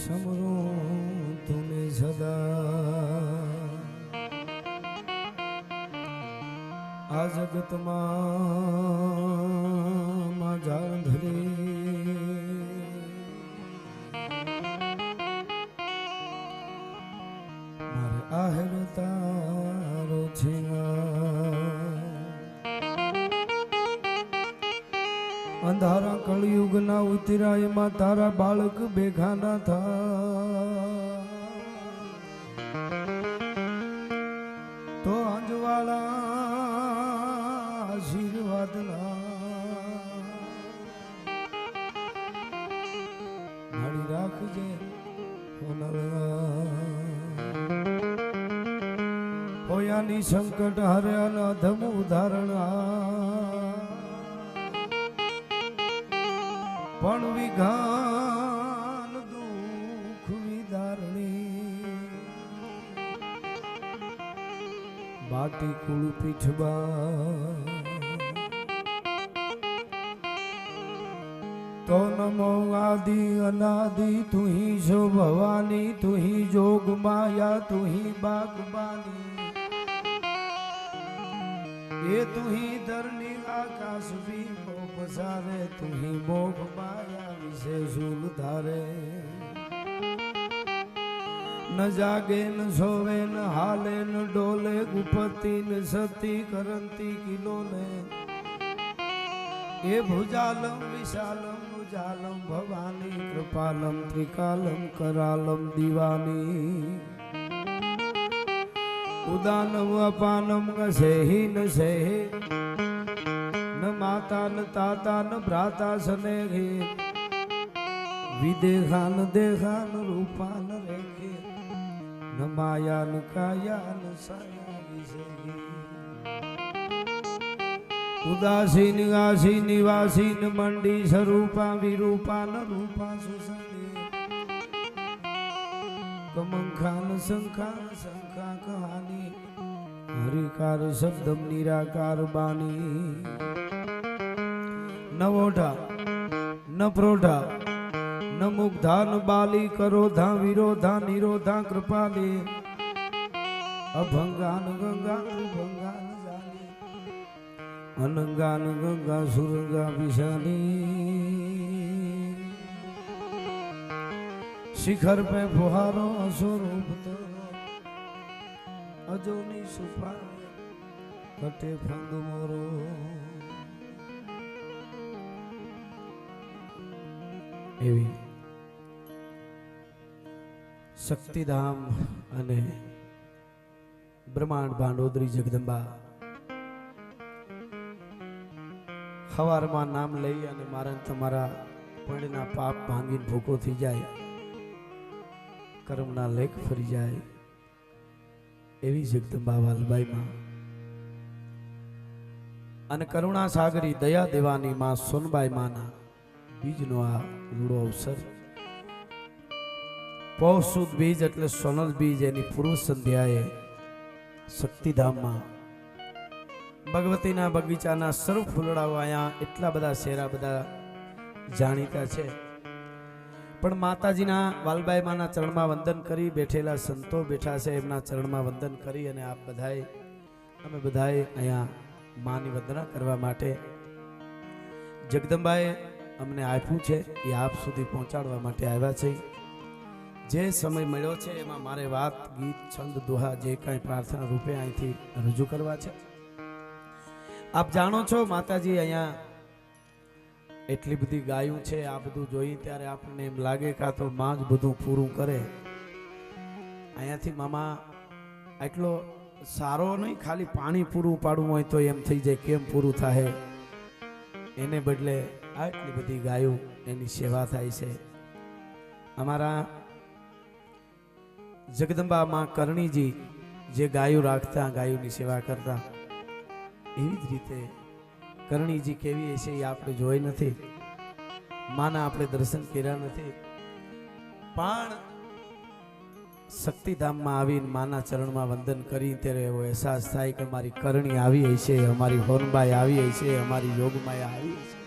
समरो तूने सदा आ जगत मां जान धरी मारे आहेर तारो छे अंधारा कलयुग ना उतराय मा तारा बालक बेघा ना था तो अंजवाला आशीर्वाद ना मारी राखजे होयानी संकट हर्या ना धम उदाहरणा पण विघान दुख विदारणी बाटी कुल पीठबा तो नमो आदि अनादि तू ही शो भवानी तू ही जोग माया तू ही बागबानी ये तू ही धरनी आकाश भी पसारे तू ही मोह माया विषे शूल धारे न जागे न सोवे न हाले न डोले गुपति न सती करंती किलोले ये भुजालम विशालम उजालम भवानी कृपालम त्रिकालम करालम दीवानी उदानम अपानम सेहि न सेहे न माता न ताता न भ्राता स्नेहे विदेहा न देहा न रूपा न रेखे न माया न काया न साया विषेही उदासी निवासी निवासी न मंडी स्वरूपा विरूपा न रूपा सुसंगे कमंखा न शंखा कहानी हरिकार शब्दम निराकार बानी न ओढ़ा न प्रोढ़ा न मुग्धा न बाली करोधा विरोधा निरोधा कृपाले अभंगा न गंगा भंगा न जानी अनंगा न गंगा सुरंगा विशाली शिखर पे फुहारो स्वरूप तो अजोनी सुपा कटे फंग मोरो एवी शक्तिधाम अने ब्रह्मांड भांडोदरी जगदंबा हवारमा नाम लई अने मारा तमारा पुण्यना पाप भांगीने भूखो थी जाए कर्मना लेख फरी जाए एवी जगदंबा वालबाई मां अने करुणा सागरी दया देवानी मां सोनबाई माना बीजनो आ लूड़ो अवसर पौष सुद बीज एटले सोनल बीज एनी पूर्व संध्याए शक्तिधाम में भगवतीना बगीचाना सर्व फूलड़ाओ आया एटला बधा शेरा बधा जाणीता छे पण माताजीना वालबाई माना चरणमां वंदन करी बेठेला संतो बेठा छे एमना चरणमां वंदन करी अने आप बधाए अमे बधाए अहींया मानी वंदना करवा माटे जगदंबाए अमने आप्युं छे ए आप सुधी पहोंचाडवा माटे आव्या छे जे समय मळ्यो छे एमां मारे वात गीत छंद दोहा जे कांई प्रार्थना रूपे અહીંથી રજૂ કરવા છે आप जाणो छो माताजी अहींया એટલી બધી ગાયું છે આ બધું જોઈ ત્યારે આપણને એમ લાગે કે આ તો માં જ બધું પૂરું કરે અહીંયાથી મામા આટલો સારો નહીં ખાલી પાણી પૂરું પાડવું હોય તો એમ થઈ જાય કેમ પૂરું થાય એને બદલે આટલી બધી ગાયું એની સેવા થાય છે અમારા જગદંબા માં કરણીજી જે ગાયું રાખતા ગાયુંની સેવા કરતા એવી જ રીતે કરણીજી કેવી હશે એ આપણે જોઈ નથી માના આપણે દર્શન કર્યા નથી પણ શક્તિધામમાં આવીને માના ચરણમાં વંદન કરી ત્યારે એવો અહેસાસ થાય કે મારી કરણી આવી હશે અમારી હોનબાઈ આવી હશે અમારી યોગમાયા આવી હશે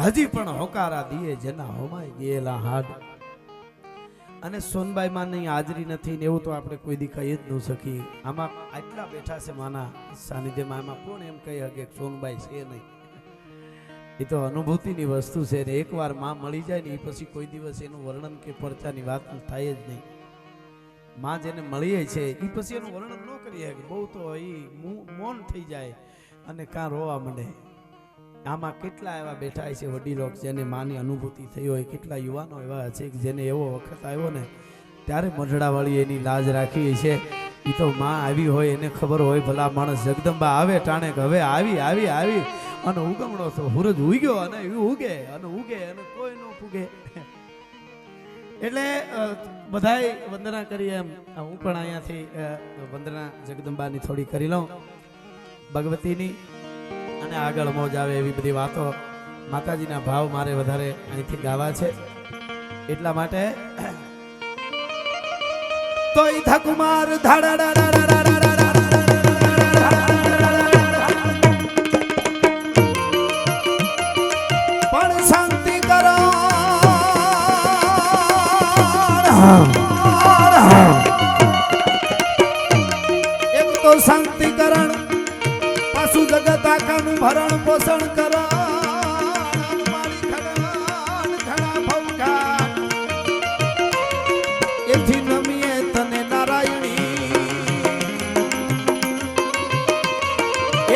હજી પણ હોકારા દીએ જેના હોમાઈ ગયેલા હાડ અને સોનબાઈ માની હાજરી નથી ને એવું તો આપણે કોઈ દી કહી જ ન શકીએ. આમાં આટલા બેઠા છે માના સાનિધ્યમાં, આમાં કોણ એમ કહી શકે કે સોનબાઈ છે નહીં? એ તો અનુભૂતિની વસ્તુ છે ને એકવાર માં મળી જાય ને એ પછી કોઈ દિવસ એનું વર્ણન કે પરચાની વાત થાય જ નહીં. માં જેને મળીએ છે એ પછી એનું વર્ણન ન કરીએ કે બહુ તો એ મૌન થઈ જાય અને કાં રોવા માંડે. આમાં કેટલા એવા બેઠા છે વડીલો જેને માની અનુભૂતિ થઈ હોય, કેટલા યુવાનો એવા છે કે જેને એવો વખત આવ્યો ને ત્યારે મઢડાવાળી એની લાજ રાખી છે. એ તો માં આવી હોય એને ખબર હોય ભલા માણસ જગદંબા આવે ટાણે કે હવે આવી આવી આવી અને ઉગમણો તો સૂરજ ઉગ્યો અને ઉગે અને કોઈ ન ફૂગે. એટલે બધાય વંદના કરી એમ હું પણ અહીંયાથી વંદના જગદંબાની થોડી કરી લઉં ભગવતીની, અને આગળ મોજ આવે એવી બધી વાતો માતાજીના ભાવ મારે વધારે અહીંથી ગાવા છે. એટલા માટે તો ઈથા કુમાર પણ શાંતિ કરો એક તો શાંતિકરણ, પાછું જગત આખાનું ભરણ પોષણ કરો. એથી નમીએ તને નારાયણી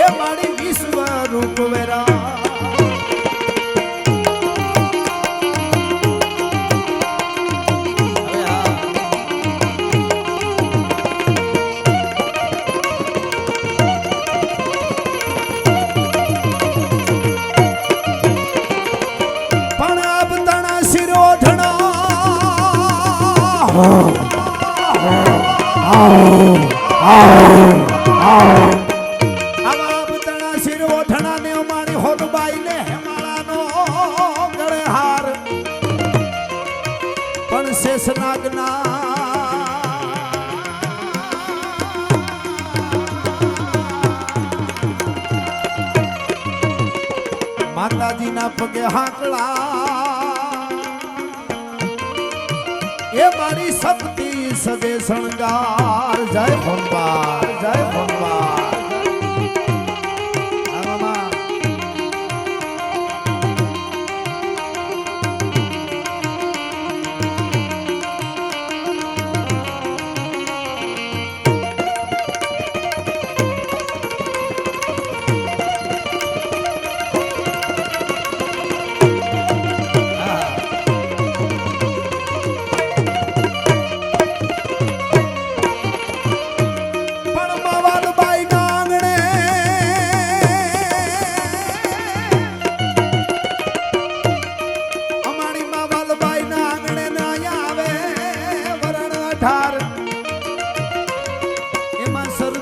એ મારી વિશ્વ રૂપ વેરા. માતાજીના પગે હાકલા એ મારી શક્તિ સજે શણગાર. જય ભંબાર, જય ભંબાર.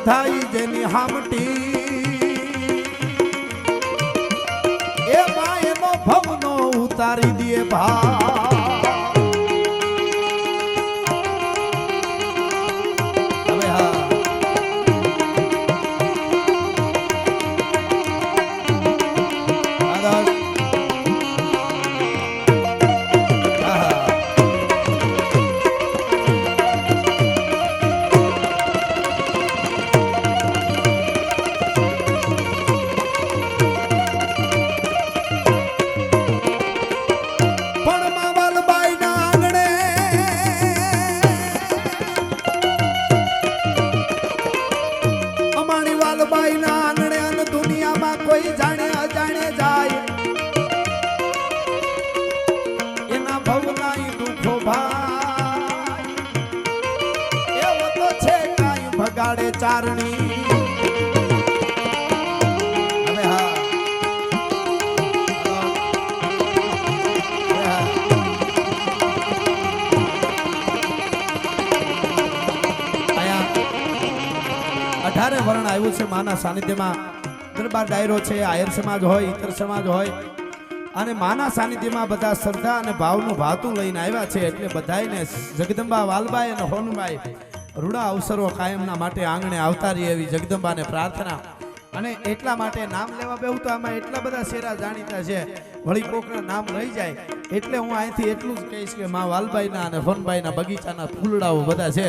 થાય જેની હામટી એ માયનો ભવનો ઉતારી દે ભા. હવે હા કોઈ જાણે અજાણે જાય એના ભવનાઈ દુખો ભાઈ એવો તો છે કાઈ ભગાડે ચારણી. હવે હા અઢારે વર્ણ આવ્યું છે માના સાનિધ્યમાં. દરબાર ડાયરો છે, આયર સમાજ હોય, ઇતર સમાજ હોય, અને માના સાનિધ્યમાં બધા શ્રદ્ધા અને ભાવનું ભાતું લઈને આવ્યા છે. એટલે બધાને જગદંબા વાલબાઈ અને હોનબાઈ રૂડા અવસરો કાયમના માટે આંગણે આવતા રહે એવી જગદંબાને પ્રાર્થના. અને એટલા માટે નામ લેવા બેહું તો આમાં એટલા બધા શેરા જાણીતા છે. વળી કોકના નામ રહી જાય એટલે હું અહીંથી એટલું જ કહીશ કે માં વાલબાઈના અને વનબાઈના બગીચાના ફૂલડાઓ બધા છે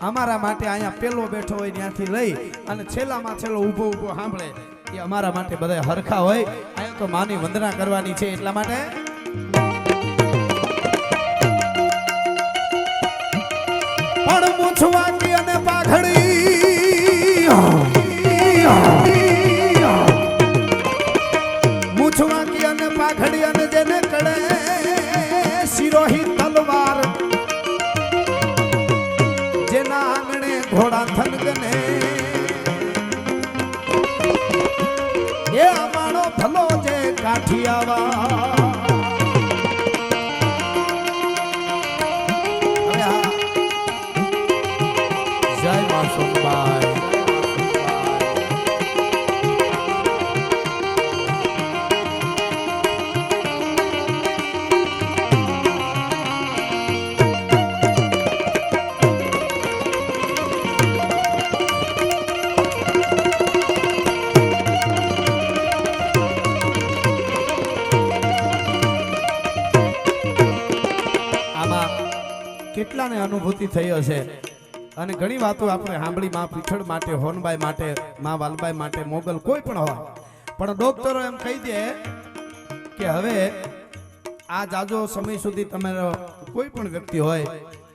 અમારા માટે અહીંયા પેલો બેઠો હોય ત્યાંથી લઈ અને છેલ્લામાં છેલ્લો ઊભો ઊભો સાંભળે એ અમારા માટે બધા હરખા હોય અહીંયા તો માની વંદના કરવાની છે એટલા માટે પણ મૂછવાકી અને પાઘડી મૂછવાકી અને પાઘડી અને જેને કડે શિરોહી તલવાર જેના આંગણે ઘોડા થનગને એ અમારો ભલો જે કાઠિયાવા જય મા સોનબાઈ કેટલાને અનુભૂતિ થઈ હશે અને ઘણી વાતો આપણે સાંભળી માં પીઠળ માટે હોનબાઈ માટે માં વાલબાઈ માટે મોગલ કોઈ પણ હોય પણ ડોક્ટરો એમ કહી દે કે હવે આ જાજો સમય સુધી તમારો કોઈ પણ વ્યક્તિ હોય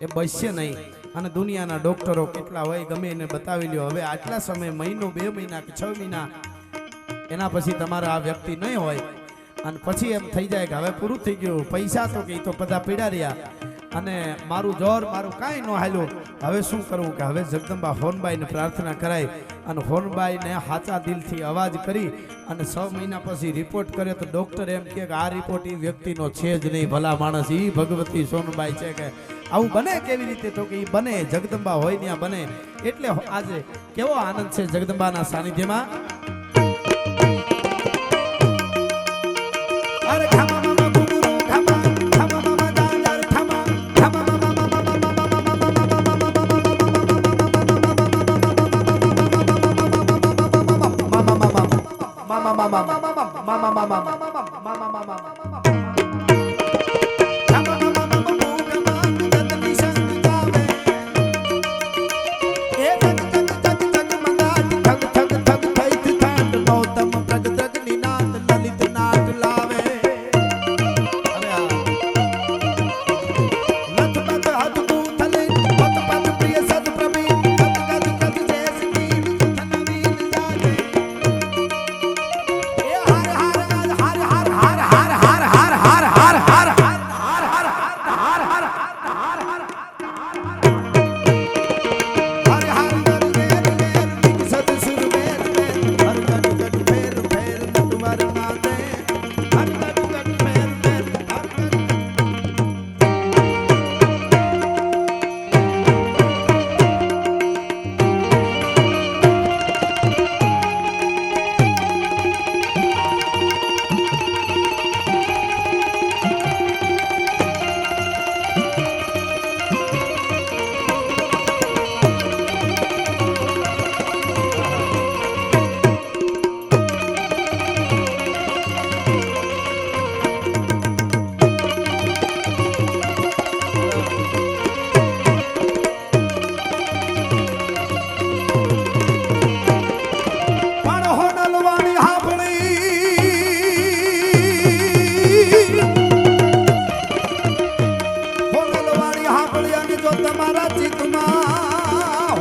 એ બચશે નહીં અને દુનિયાના ડોક્ટરો કેટલા હોય ગમે એને બતાવી લ્યો હવે આટલા સમય મહિનો 2 મહિના કે 6 મહિના એના પછી તમારા આ વ્યક્તિ નહીં હોય અને પછી એમ થઈ જાય કે હવે પૂરું થઈ ગયું પૈસા તો કે તો બધા પીડા રહ્યા અને મારું જોર મારું કાંઈ ન હાલ્યું હવે શું કરવું કે હવે જગદંબા હોનબાઈને પ્રાર્થના કરાય અને હોનબાઈને સાચા દિલથી અવાજ કરી અને 6 મહિના પછી રિપોર્ટ કર્યો તો ડૉક્ટર એમ કે આ રિપોર્ટ એ વ્યક્તિનો છે જ નહીં ભલા માણસ એ ભગવતી સોનબાઈ છે કે આવું બને કેવી રીતે તો કે એ બને જગદંબા હોય ત્યાં બને એટલે આજે કેવો આનંદ છે જગદંબાના સાનિધ્યમાં અરે ખામા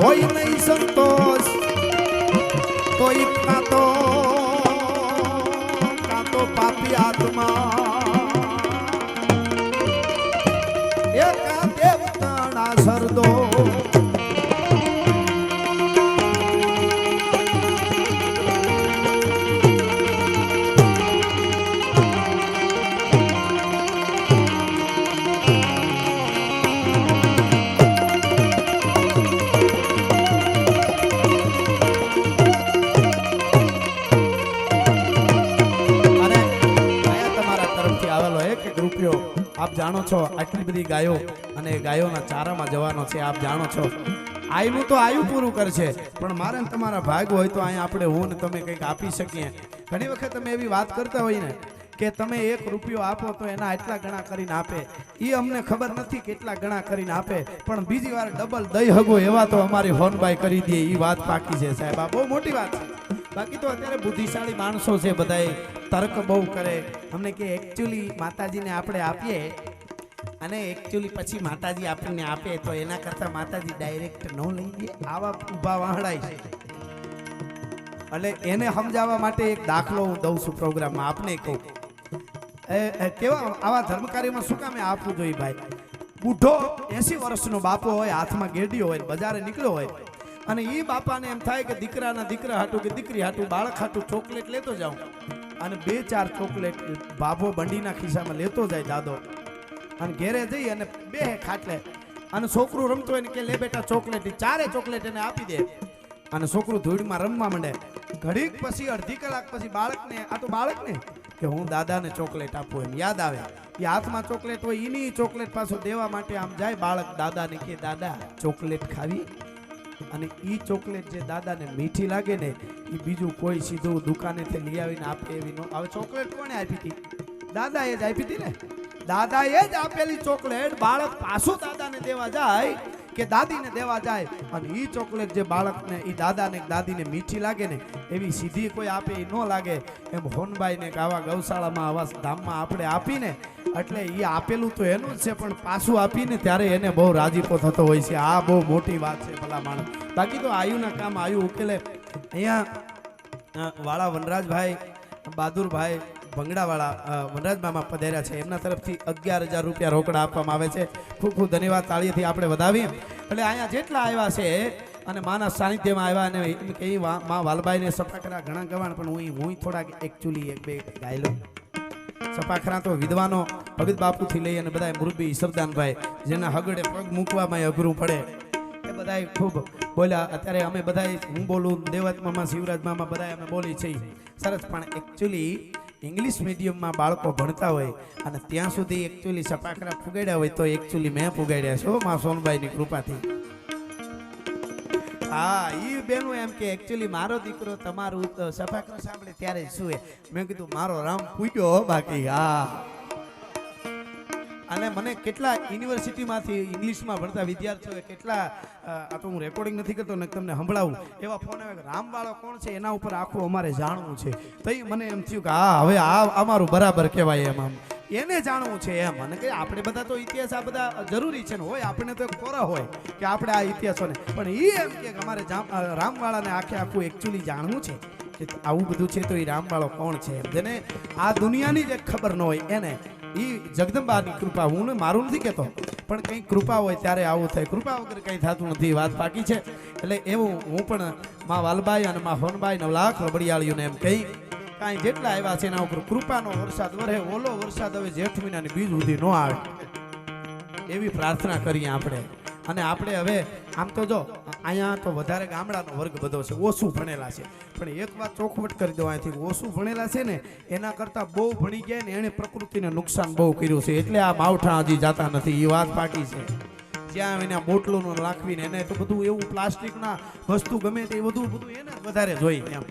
હોય નહીં સંતોષ તો કાતો પાપી આત્મા એકા દેવતાના સરદો આપ જાણો છો આટલી બધી ગાયો અને ગાયોના ચારામાં જવાનો છે આપ જાણો છો આયનું તો આયુ પૂરું કરશે પણ મારે તમારા ભાગ હોય તો અહીંયા આપણે હું ને તમે કંઈક આપી શકીએ ઘણી વખત તમે એવી વાત કરતા હોય ને કે તમે 1 રૂપિયો આપો તો એના આટલા ગણા કરીને આપે. એ અમને ખબર નથી કેટલા ગણા કરીને આપે, પણ બીજી વાર ડબલ દઈ હગો એવા તો અમારી હોનબાઈ કરી દે. એ વાત પાકી છે સાહેબ, આ બહુ મોટી વાત છે. બાકી તો અત્યારે બુદ્ધિશાળી માણસો છે બધાએ તર્ક બહુ કરે. અમને કે એકચ્યુઅલી માતાજીને આપણે આપીએ અને એકચ્યુઅલી પછી માતાજી આપણને આપે તો એના કરતાં માતાજી ડાયરેક્ટ ન લઈ દે. આવા ઊભા વાહડાય છે. એટલે એને સમજાવવા માટે એક દાખલો હું દઉં છું પ્રોગ્રામમાં. આપને કહું કેવા આવા ધર્મકાર્યમાં શું કામે આપવું જોઈએ ભાઈ. બુઢો 80 વર્ષનો બાપો હોય, હાથમાં ગેડીઓ હોય, બજારે નીકળ્યો હોય અને એ બાપાને એમ થાય કે દીકરા હાટું કે દીકરી હાટું બાળક હાટું ચોકલેટ લેતો જાઉં, અને 2-4 ચોકલેટ બાબો બંડીના ખિસ્સામાં લેતો જાય દાદો, અને ઘેરે જઈ અને બે ખાટલે અને છોકરું રમતો હોય ને કે લે બેટા ચોકલેટ, 4 ચોકલેટ એને આપી દે અને છોકરું ધૂળમાં રમવા માંડે. ઘડીક પછી અડધી કલાક પછી બાળકને, આ તો બાળકને કે હું દાદાને ચોકલેટ આપું એમ યાદ આવે. એ હાથમાં ચોકલેટ હોય, એની ચોકલેટ પાછું દેવા માટે આમ જાય બાળક દાદાને કે દાદા ચોકલેટ ખાવી. અને એ ચોકલેટ જે દાદાને મીઠી લાગે ને એ બીજું કોઈ સીધું દુકાનેથી લઈ આવીને આપે એવી નો. હવે ચોકલેટ કોણે આપી હતી? દાદાએ જ આપી હતી ને. દાદાએ જ આપેલી ચોકલેટ બાળક પાછું દાદાને દેવા જાય કે દાદીને દેવા જાય, અને એ ચોકલેટ જે બાળકને એ દાદાને દાદીને મીઠી લાગે ને એવી સીધી કોઈ આપે એ ન લાગે. એમ હોનબાઈને આવા ગૌશાળામાં આવા ધામમાં આપણે આપીને એટલે એ આપેલું તો એનું જ છે, પણ પાછું આપીને ત્યારે એને બહુ રાજીપો થતો હોય છે. આ બહુ મોટી વાત છે ભલા માણસ. બાકી તો આયુના કામ આયુ ઉકેલે. અહીંયા વાળા વનરાજભાઈ બહાદુરભાઈ ભંગડાવાળા વનરાજ મામા પધાર્યા છે, એમના તરફથી 11,000 રૂપિયા રોકડા આપવામાં આવે છે. ખૂબ ખૂબ ધન્યવાદ. તાળીથી આપણે વધાવીએ. એટલે અહીંયા જેટલા આવ્યા છે અને માના સાનિધ્યમાં આવ્યા, અને એમ કહી માં વાલબાઈને સપાખરા ઘણા ગવાણ, પણ હું થોડાક એકચ્યુઅલી 1-2 ગાયલો. સપાખરા તો વિદ્વાનો ભગત બાપુથી લઈ અને બધા મુરબી ઈશ્વરદાનભાઈ જેના હગડે પગ મૂકવામાં અઘરું પડે એ બધા ખૂબ બોલ્યા. અત્યારે અમે બધા, હું બોલું, દેવત મામા, શિવરાજ મામા, બધા અમે બોલી છે સરસ, પણ એકચ્યુઅલી ઇંગ્લિશ મીડિયમમાં બાળકો ભણતા હોય અને ત્યાં સુધી એકચ્યુઅલી સપાખરા પુગાડ્યા હોય તો એકચ્યુઅલી મેં પુગાડ્યા છો મા સોનબાઈની કૃપાથી. હા, એ બેનું એમ કે એકચ્યુઅલી મારો દીકરો તમારું સફાકરો સાંભળે ત્યારે શું મેં કીધું મારો રામ પૂગ્યો બાકી. હા, અને મને કેટલા યુનિવર્સિટીમાંથી ઇંગ્લિશમાં ભણતા વિદ્યાર્થીઓએ કેટલા, આ તો હું રેકોર્ડિંગ નથી કરતો ને તમને સંભળાવું, એવા ફોન આવે રામવાળો કોણ છે એના ઉપર આખું અમારે જાણવું છે. તો મને એમ થયું કે હા હવે આ અમારું બરાબર કહેવાય એમ, આમ એને જાણવું છે એમ. અને કે આપણે બધા તો ઇતિહાસ આ બધા જરૂરી છે ને હોય, આપણે તો કોરા હોય કે આપણે આ ઇતિહાસોને, પણ એ એમ કે અમારે રામવાળાને આખું એકચ્યુઅલી જાણવું છે કે આવું બધું છે તો એ રામવાળો કોણ છે, જેને આ દુનિયાની જ ખબર ન હોય એને. એ જગદંબાની કૃપા, હું ને મારું નથી કહેતો, પણ કંઈક કૃપા હોય ત્યારે આવું થાય, કૃપા વગર કંઈ થતું નથી. વાત બાકી છે. એટલે એવું હું પણ મા વાલબાઈ અને મા હોનબાઈ 9 લાખ લબડિયાળીઓને એમ કહી કાંઈ જેટલા આવ્યા છે એના ઉપર કૃપાનો વરસાદ વરે. ઓલો વરસાદ હવે જેઠ મહિનાની બીજ સુધી ન આવે એવી પ્રાર્થના કરીએ આપણે. અને આપણે હવે આમ તો જો અહીંયા તો વધારે ગામડાનો વર્ગ બધો છે, ઓછું ભણેલા છે, પણ એક વાત ચોખવટ કરી દો, અહીંથી ઓછું ભણેલા છે ને એના કરતાં બહુ ભણી ગયા ને એણે પ્રકૃતિને નુકસાન બહુ કર્યું છે, એટલે આ માવઠા હજી જાતા નથી. એ વાત બાકી છે. જ્યાં એના બોટલોનો લાખવીને એને તો બધું એવું પ્લાસ્ટિકના વસ્તુ ગમે તે બધું એને વધારે જોઈ એમ.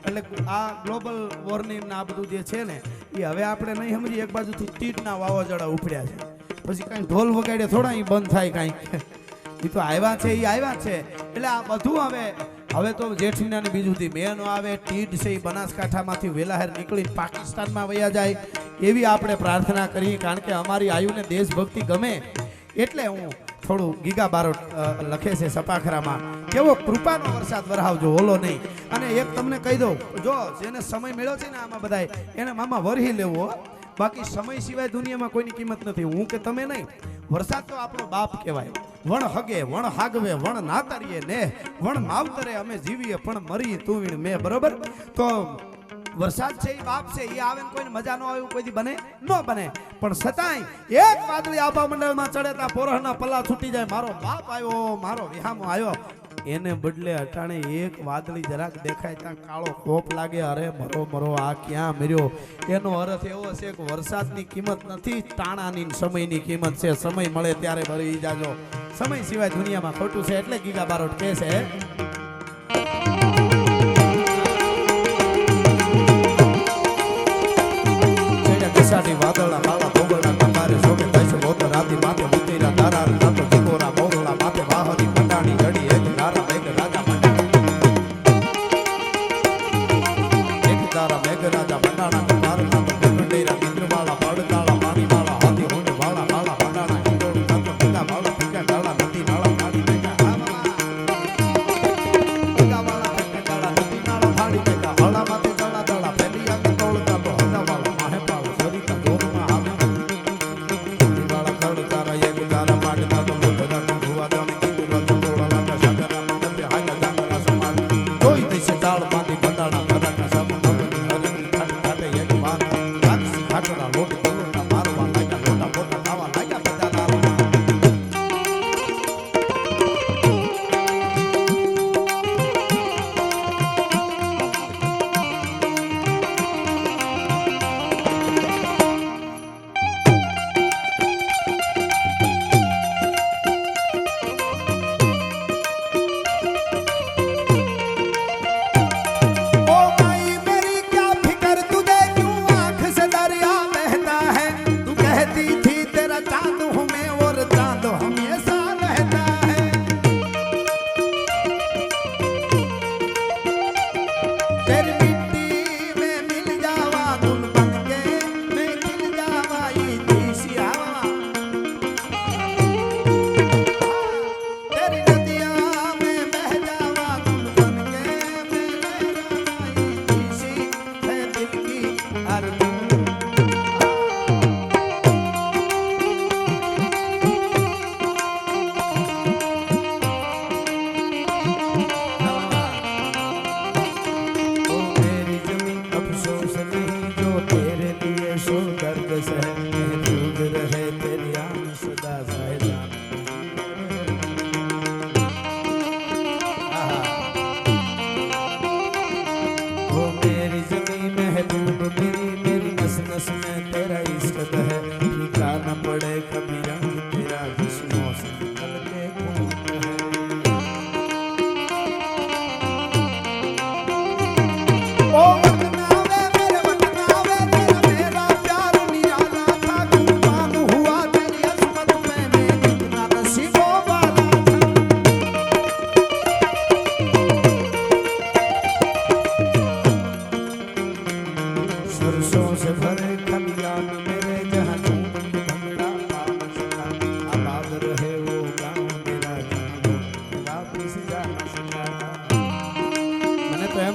એટલે આ ગ્લોબલ વોર્મિંગ આ બધું જે છે ને એ હવે આપણે નહીં સમજીએ. એક બાજુથી તીડના વાવાઝોડા ઉપડ્યા છે, પછી કાંઈ ઢોલ વગાડે થોડા એ બંધ થાય કાંઈ, એ તો આવ્યા છે એ આવ્યા છે. એટલે આ બધું હવે તો જેઠ મહિનાની બીજું થી મેં નો આવે. તીડ છે એ બનાસકાંઠામાંથી વેલાહેર નીકળી પાકિસ્તાનમાં વયા જાય એવી આપણે પ્રાર્થના કરીએ, કારણ કે અમારી આયુને દેશભક્તિ ગમે. એટલે હું થોડું ગીગા બારોટ લખે છે સપાખરામાં, કેવો કૃપાનો વરસાદ વરહાવજો, ઓલો નહીં. અને એક તમને કહી દઉં, જો જેને સમય મળ્યો છે ને આમાં બધાય એને મામા વરહી લેવો, બાકી સમય સિવાય દુનિયામાં કોઈની કિંમત નથી. હું કે તમે નહીં, વરસાદ તો આપણો બાપ કહેવાય. વણ હગે, વણ હાગવે, વણ નાતરીએ ને વણ માવતરે અમે જીવીએ પણ મરી તું વીણ મેં. બરોબર? તો વરસાદ છે એ બાપ છે, એ આવે ને કોઈને મજા ન આવે કોઈ બને ન બને, પણ છતાંય એક વાદળી આભા મંડળમાં ચડેતા પોરહના પલ્લા છૂટી જાય. મારો બાપ આવ્યો, મારો વિહામો આવ્યો, એને બદલે અટાણે એક વાદળી જરાક દેખાય ત્યાં કાળો કોપ લાગે, અરે મરો મરો આ ક્યાં મર્યો. એનો અર્થ એવો છે કે વરસાદની કિંમત નથી, ટાણાની સમયની કિંમત છે. સમય મળે ત્યારે ભરી જાજો, સમય સિવાય દુનિયામાં ખોટું છે. એટલે ગીગા બારોટ કહે છે, સાડી વાદળા કાળા ભોગળા કંબારે શોકે દૈસ ગોત રાતી માથે ઉતેરા તારા રાતો જીગોરા મોરલા માથે વાહરી પટાણી જડી એક તારા મેઘ રાજા મંડાણા એક તારા મેઘ રાજા મંડાણા કંબાર નાતો કંડેરા ઇન્દ્રવાળા પડતાળા પાણીવાળા હાથી હોંડ વાળા વાળા મંડાણા હિંડોળ કાતો ભીગા વાળા ભીગા ડાળા નદી નાળા પાણી ભેગા ભીગા વાળા ભીગા ડાળા નદી નાળા પાણી ભેગા હળા માથે ડાળા ડાળા ફેલી આગળ તોળ કાતો હળા વાળા માહે પાવ સરિતા દોરમાં આવે વાળા ખડ તારા એક તારા પાડતા તો બધા ધુવા જાણે કીધું રતો તોળા લાગા સાગરા મંડપે હાલા જાગરા સમાન કોઈ દેશે તાળ બાંધી બંડાણા ભરાકા સાબુ નવની હરણી ખાટ ખાટે એક વાર રાક્ષી ખાટડા લોટ તોળના મારવા લાગ્યા લોટા પોટા ખાવા લાગ્યા બધા તારા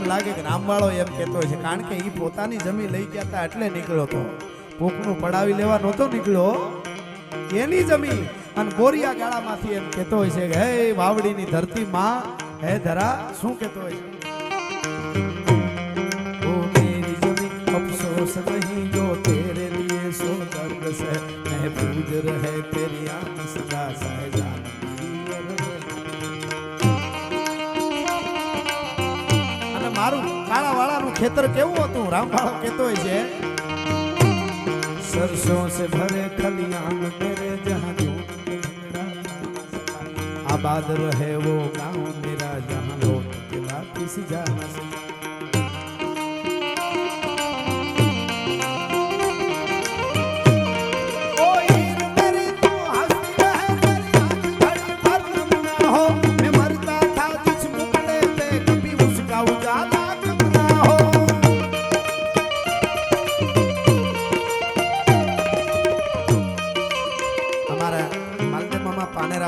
લાગે કે રામવાળો એમ કહેતો છે કારણ કે એ પોતાની જમીન લઈ ગયા હતા એટલે નીકળ્યો હતો કોકનું પડાવી લેવા નહોતો નીકળ્યો એની જમીન અને બોરિયા ગાળામાંથી એમ કહેતો હોય છે કે હે વાવડીની ધરતી માં હે ધરા શું કહેતો હોય છે ઓ મેરી જમીન અફસોસ નહીં જો તેરે લીએ સો દર્દ સે महफूज रहे तेरी आंख सदा सहजान અને મારું કાળા વાળાનું ખેતર કેવું હતું રામવાળો કહેતો હોય છે सरसों से भरे खलियान मेरे जहां आबाद रहे वो गांव मेरा जहां लोग के वापिस जा न सके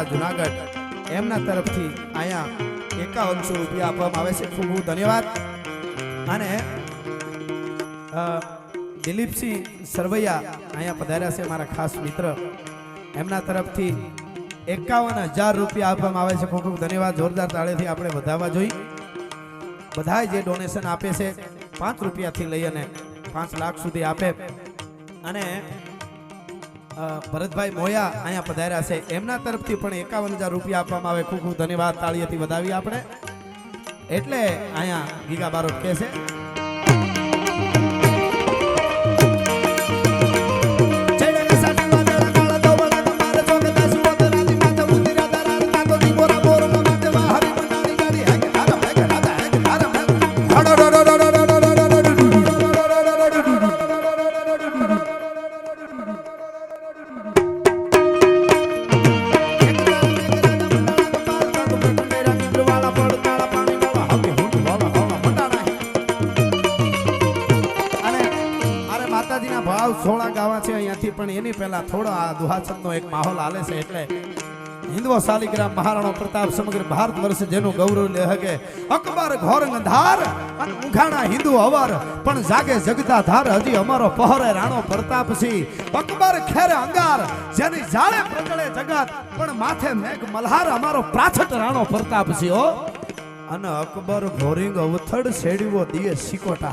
જુનાગઢ એમના તરફથી અહીંયા 5100 રૂપિયા આપવામાં આવે છે ખૂબ ખૂબ ધન્યવાદ અને દિલીપસિંહ સરવૈયા અહીંયા પધાર્યા છે મારા ખાસ મિત્ર એમના તરફથી 51000 રૂપિયા આપવામાં આવે છે ખૂબ ખૂબ ધન્યવાદ જોરદાર તાળીથી આપણે વધાવવા જોઈએ બધા જે ડોનેશન આપે છે 5 રૂપિયાથી લઈ અને 5 લાખ સુધી આપે અને ભરતભાઈ મોયા અહીંયા પધાર્યા છે એમના તરફથી પણ 51000 રૂપિયા આપવામાં આવે ખૂબ ખૂબ ધન્યવાદ તાળીઓથી વધાવી આપણે એટલે અહીંયા ગીગા બારોટ કહે છે એની પહેલા થોડો આ દુહાચંદનો એક માહોલ હાલે છે એટલે હિન્દવો શાલિગ્રામ મહારાણો પ્રતાપ સમગ્ર ભારત વર્ષ જેનું ગૌરવ લે હકે અકબર ઘોરંગ ધાર અને ઉઘાણા હિન્દુ અવર પણ જાગે જગતા ધાર હજી અમારો પહરે રાણો પ્રતાપ સિંહ અકબર ખેર અંગાર જેની જાળે પ્રચળે જગત પણ માથે મેઘ મલ્હાર અમારો પ્રાછટ રાણો પ્રતાપ સિંહ હો અને અકબર ઘોરિંગ અવથડ શેડીવો દિયે સિકોટા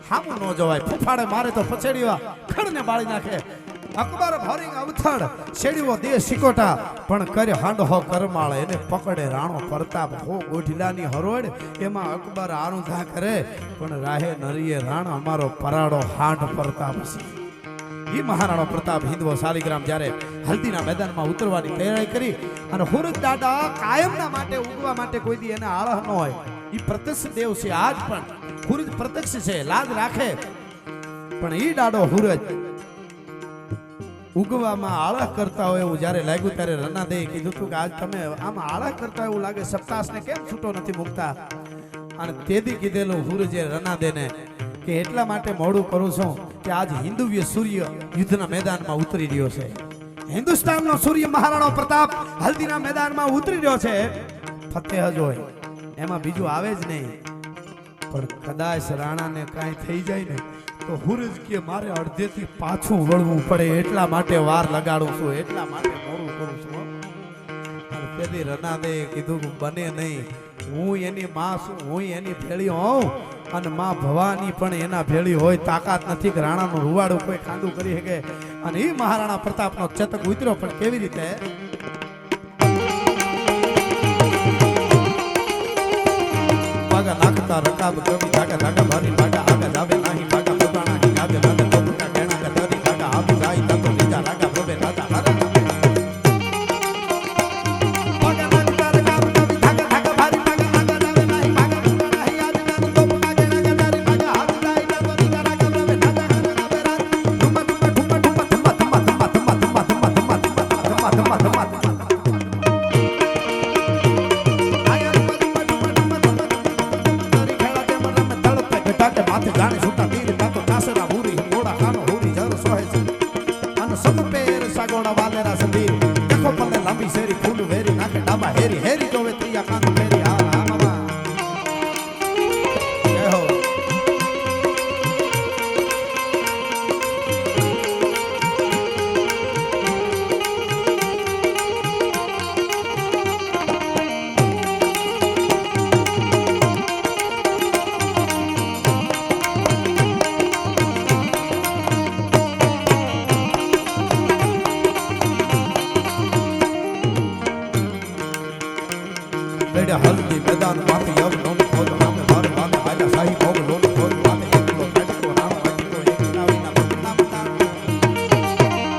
હામું ન જવાય ફૂફાડે મારે તો પછેડીવા ખડને બાળી નાખે અકબર ભરિંગ અવથડ શેડીવો દે સિકોટા પણ કરે હાંડો હો કરમાળ એને પકડે રાણો પ્રતાપ હો ગોઠીલાની હરોડ એમાં અકબર આરુંધા કરે પણ રાહે નરીએ રાણ અમારો પરાડો હાંડ પ્રતાપ છે ઈ મહારાણો પ્રતાપ હિન્દવો શાલિગ્રામ જ્યારે હલ્દીના મેદાનમાં ઉતરવાની તૈયારી કરી અને હુરત દાદા કાયમના માટે ઉગવા માટે કોઈ દી એને આળહ ન હોય ઈ પ્રત્યક્ષ દેવ છે આજ પણ હુરત પ્રત્યક્ષ છે લાજ રાખે પણ ઈ દાડો હુરત ઉગવામાં આળહ કરતા હોય એવું જ્યારે લાગ્યું ત્યારે રનાદે કીધું હતું કે આજ તમે આમાં આળહ કરતા એવું લાગે સપ્તાસને કેમ છૂટો નથી મૂકતા અને તેદી કીધેલું હુરજે રનાદેને કે એટલા માટે મોડું કરું છું કે આજ હિન્દુવીય સૂર્ય યુદ્ધના મેદાનમાં ઉતરી રહ્યો છે હિન્દુસ્તાનનો સૂર્ય મહારાણો પ્રતાપ હલ્દીના મેદાનમાં ઉતરી રહ્યો છે ફતેહ જ હોય એમાં બીજું આવે જ નહીં પણ કદાચ રાણાને કાંઈ થઈ જાય ને તો હુરજ કે મારે અડધેથી પાછું વળવું પડે એટલા માટે વાર લગાડું છું એટલા માટે મોડું કરું છું અને પેલી રનાદે કીધું કે બને નહીં હું એની માં છું હું એની ભેળી હોઉં અને માં ભવાની પણ એના ભેળી હોય તાકાત નથી કે રાણાનું રૂવાડું કોઈ ખાંડું કરી શકે અને એ મહારાણા પ્રતાપનો ચતક ઉતર્યો પણ કેવી રીતે ભાગા નાખતા રકાબ કવિ ભાગા ભાગા ભારી ભાગા આગળ જાવે નહીં ભાગા પોતાના હી ગાજે નાદે ટોપકા ગેણા ગદરી ભાગા આવી જાય તતો બીજા રાગા પ્રભે રાજા ભાગા નાખતા રકાબ કવિ ભાગા ભાગા ભારી ભાગા આગળ જાવે નહીં ભાગા પોતાના હી ગાજે નાદે ટોપકા ગેણા ગદરી ભાગા આવી જાય તતો બીજા રાગા પ્રભે રાજા ધુમા ધુમા ધુમા ધુમા ધુમા ધુમા ધુમા ધુમા ધુમા ધુમા ધુમા ધુમા જાણે છૂટા તીર તાતો કાસરા ભૂરી ઘોડા કાનો હોરી જર સોહે છે અને સમ પેર સાગોડા વાલેરા સંદીર દેખો પલ્લે લાંબી શેરી ફૂલ વેરી નાખે ડાબા હેરી હેરી જોવે ત્રિયા કાનો ફેરી આ મામા જય હો હલ્દી મેદાન માંથી યવ લોન ખોદ નામે ભાર વાલે આજા સાહી ભોગ લોન ખોદ વાલે એકલો ફેટકો નામ વાટીકો એક નાવીના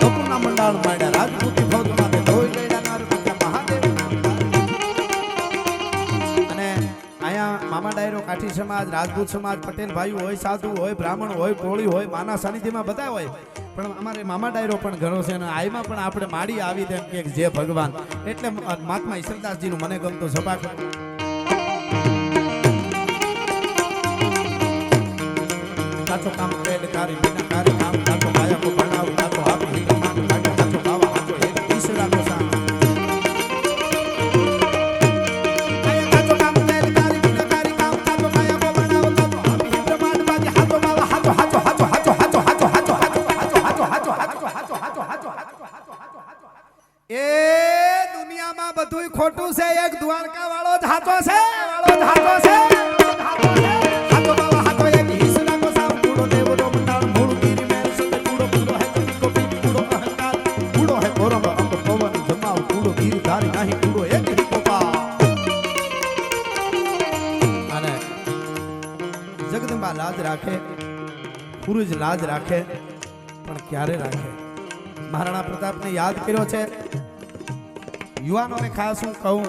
બપુના મંડાળ માંડ્યા રાજપૂતી ફોજ માટે ધોઈ લેડા નાર પૂજા મહાદેવ અને આયા મામા ડાયરો કાઠી સમાજ રાજપૂત સમાજ પટેલ ભાઈ હોય સાધુ હોય બ્રાહ્મણ હોય કોળી હોય માના સાનિધ્યમાં બધા હોય પણ અમારે મામા ડાયરો પણ ઘણો છે અને આઈમાં પણ આપણે માડી આવી તેમ કે જે ભગવાન એટલે મહાત્મા ઈશ્વરદાસજીનું મને ગમતું સભા કાચો કામ પેલ કારી બિના કારી કામ કાચો માયા કો બનાવ કાચો આપી હિંદમાન કાચો કાચો બાવા કાચો એક ઈશ્વરા કો સામ આયા કાચો કામ પેલ કારી બિના કારી કામ કાચો માયા કો બનાવ કાચો આપી હિંદમાન બાજી હાચો બાવા હાચો હાચો હાચો હાચો હાચો હાચો હાચો એ દુનિયામાં બધુંય ખોટું છે એક દ્વારકા વાળો જ હાચો છે હાચો બાવા હાચો એક ઈશ્વરા કો સામ કૂડો દેવો નો મંડાળ મૂળ ગીરી મેલ સંગે કૂડો કૂડો હે કો પી કૂડો અહંકાર કૂડો હે ગોરંગ અંગ પવન જમાવ કૂડો ગીરી ધારી નહીં કૂડો એક હી કોપા અને જગદંબા લાજ રાખે પુરુષ લાજ રાખે પણ ક્યારે રાખે મહારાણા પ્રતાપને યાદ કર્યો છે યુવાનોને ખાસ હું કહું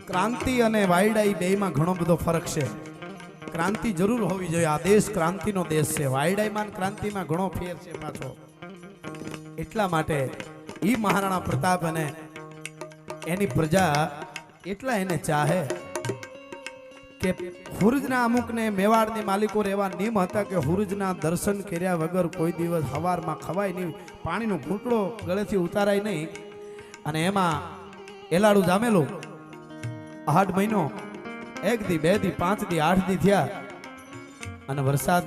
ક્રાંતિ અને વાયડાઈ બેયમાં ઘણો બધો ફરક છે ક્રાંતિ જરૂર હોવી જોઈએ આ દેશ ક્રાંતિનો દેશ છે વાયડાઈમાં ક્રાંતિમાં ઘણો ફેર છે પાછો એટલા માટે ઈ મહારાણા પ્રતાપ અને એની પ્રજા એટલા એને ચાહે કે હુરજના અમુકને મેવાડની માલિકો એવા નિયમ હતા કે હુરજના દર્શન કર્યા વગર કોઈ દિવસ સવારમાં ખવાય નહીં, પાણીનો ઘૂંટડો ગળેથી ઉતારાય નહીં. અને એમાં એલાડું જામેલું 8 મહિનો, 1 દી 2 દી 5 દી 8 દી થયા અને વરસાદ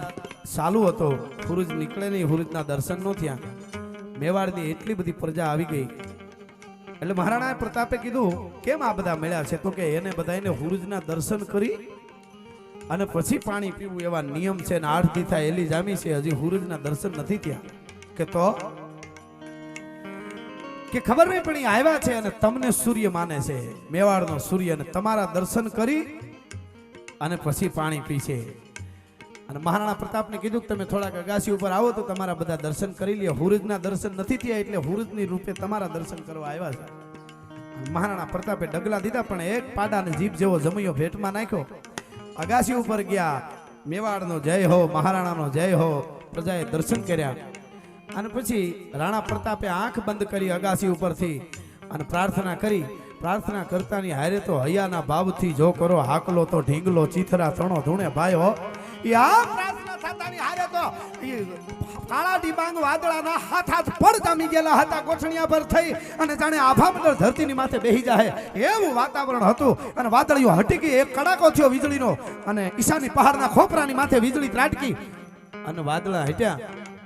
ચાલુ હતો, હુરજ નીકળે નહીં, હુરજના દર્શન ન થયા. મેવાડની એટલી બધી પ્રજા આવી ગઈ એટલે મહારાણા પ્રતાપે કીધું કેમ આ બધા મળ્યા છે? તો કે એને બધાને હુરજના દર્શન કરી અને પછી પાણી પીવું એવા નિયમ છે ને 8 દી થાય એલી જામી છે, હજી હુરજના દર્શન નથી થયા. કે તો કે ખબર નહીં પણ આવ્યા છે અને તમને સૂર્ય માને છે, મેવાડનો સૂર્ય, અને તમારા દર્શન કરી અને પછી પાણી પીશે. અને મહારાણા પ્રતાપને કીધું કે તમે થોડાક અગાસી ઉપર આવો તો તમારા બધા દર્શન કરી લે. હુરજના દર્શન નથી થયા એટલે હુરજની રૂપે તમારા દર્શન કરવા આવ્યા છે. મહારાણા પ્રતાપે ડગલા દીધા પણ એક પાડાને જીભ જેવો જમૈયો ભેટમાં નાખ્યો. અગાસી ઉપર ગયા, મેવાડનો જય હો, મહારાણાનો જય હો, પ્રજાએ દર્શન કર્યા. અને પછી રાણા પ્રતાપે આંખ બંધ કરી અગાસી ઉપરથી અને પ્રાર્થના કરી. પ્રાર્થના કરતાની હારે તો હૈયાના ભાવથી જો કરો હાકલો તો ઢીંગલો ચીથરા તણો ધૂણે ભાઈ હો. પ્રાર્થના થતાની હારે તો કાળા ડિબાંગ વાદળાના હાથ પડ જામી ગયેલા હતા, ગોઠણિયા પર થઈ અને જાણે આભા મંડળ ધરતીની માથે બેહી જાય એવું વાતાવરણ હતું. અને વાદળીઓ હટીકી, એક કડાકો થયો વીજળીનો અને ઈશાની પહાડના ખોપરાની માથે વીજળી ત્રાટકી અને વાદળા હટ્યા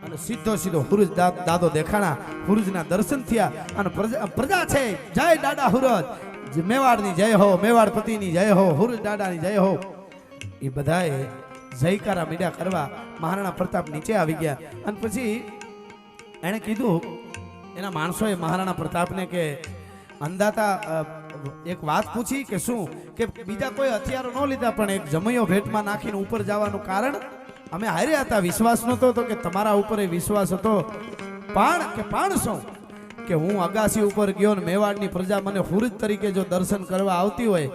અને સીધો હુરજ દાદો દેખાણા. હુરજના દર્શન થયા અને પ્રજા છે જય દાદા હુરજ, મેવાડની જય હો, મેવાડપતિની જય હો, હુરજ દાદાની જય હો. એ બધાએ જયકારા મીડિયા કરવા. મહારાણા પ્રતાપ નીચે આવી ગયા અને પછી એણે કીધું એના માણસોએ મહારાણા પ્રતાપને કે અંદાતા એક વાત પૂછી કે શું કે બીજા કોઈ હથિયારો ન લીધા પણ એક જમૈયો ભેટમાં નાખીને ઉપર જવાનું કારણ અમે હાર્યા હતા, વિશ્વાસ નહોતો તો કે તમારા ઉપર વિશ્વાસ હતો. પણ શું કે હું અગાસી ઉપર ગયો ને મેવાડની પ્રજા મને હુરજ તરીકે જો દર્શન કરવા આવતી હોય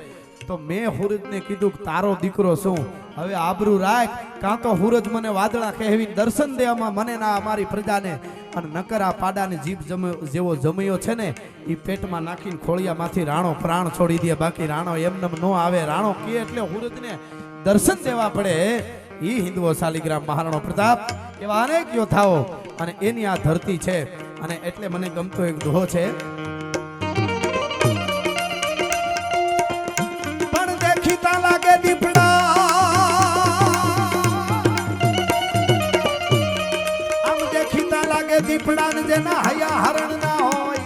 તો મેં હુરજને કીધું કે તારો દીકરો શું, હવે આબરૂ રાખ, કાં તો હુરજ મને વાદળા કહેવી દર્શન દેવામાં મને ના અમારી પ્રજાને. અને નકર આ પાડાની જીભ જેવો જમૈયો છે ને એ પેટમાં નાખીને ખોળિયામાંથી રાણો પ્રાણ છોડી દે, બાકી રાણો એમને ન આવે. રાણો કે એટલે હુરજને દર્શન દેવા પડે. એ હિન્દુઓ શાલિગ્રામ મહારાણો પ્રતાપ એવા અનેક યોદ્ધાઓ અને એની આ ધરતી છે. અને એટલે મને ગમતો એક દોહો છે, પણ દેખીતા લાગે દીપડા, આમ દેખીતા લાગે દીપડા ને જેના હૈયા હરણ ના હોય,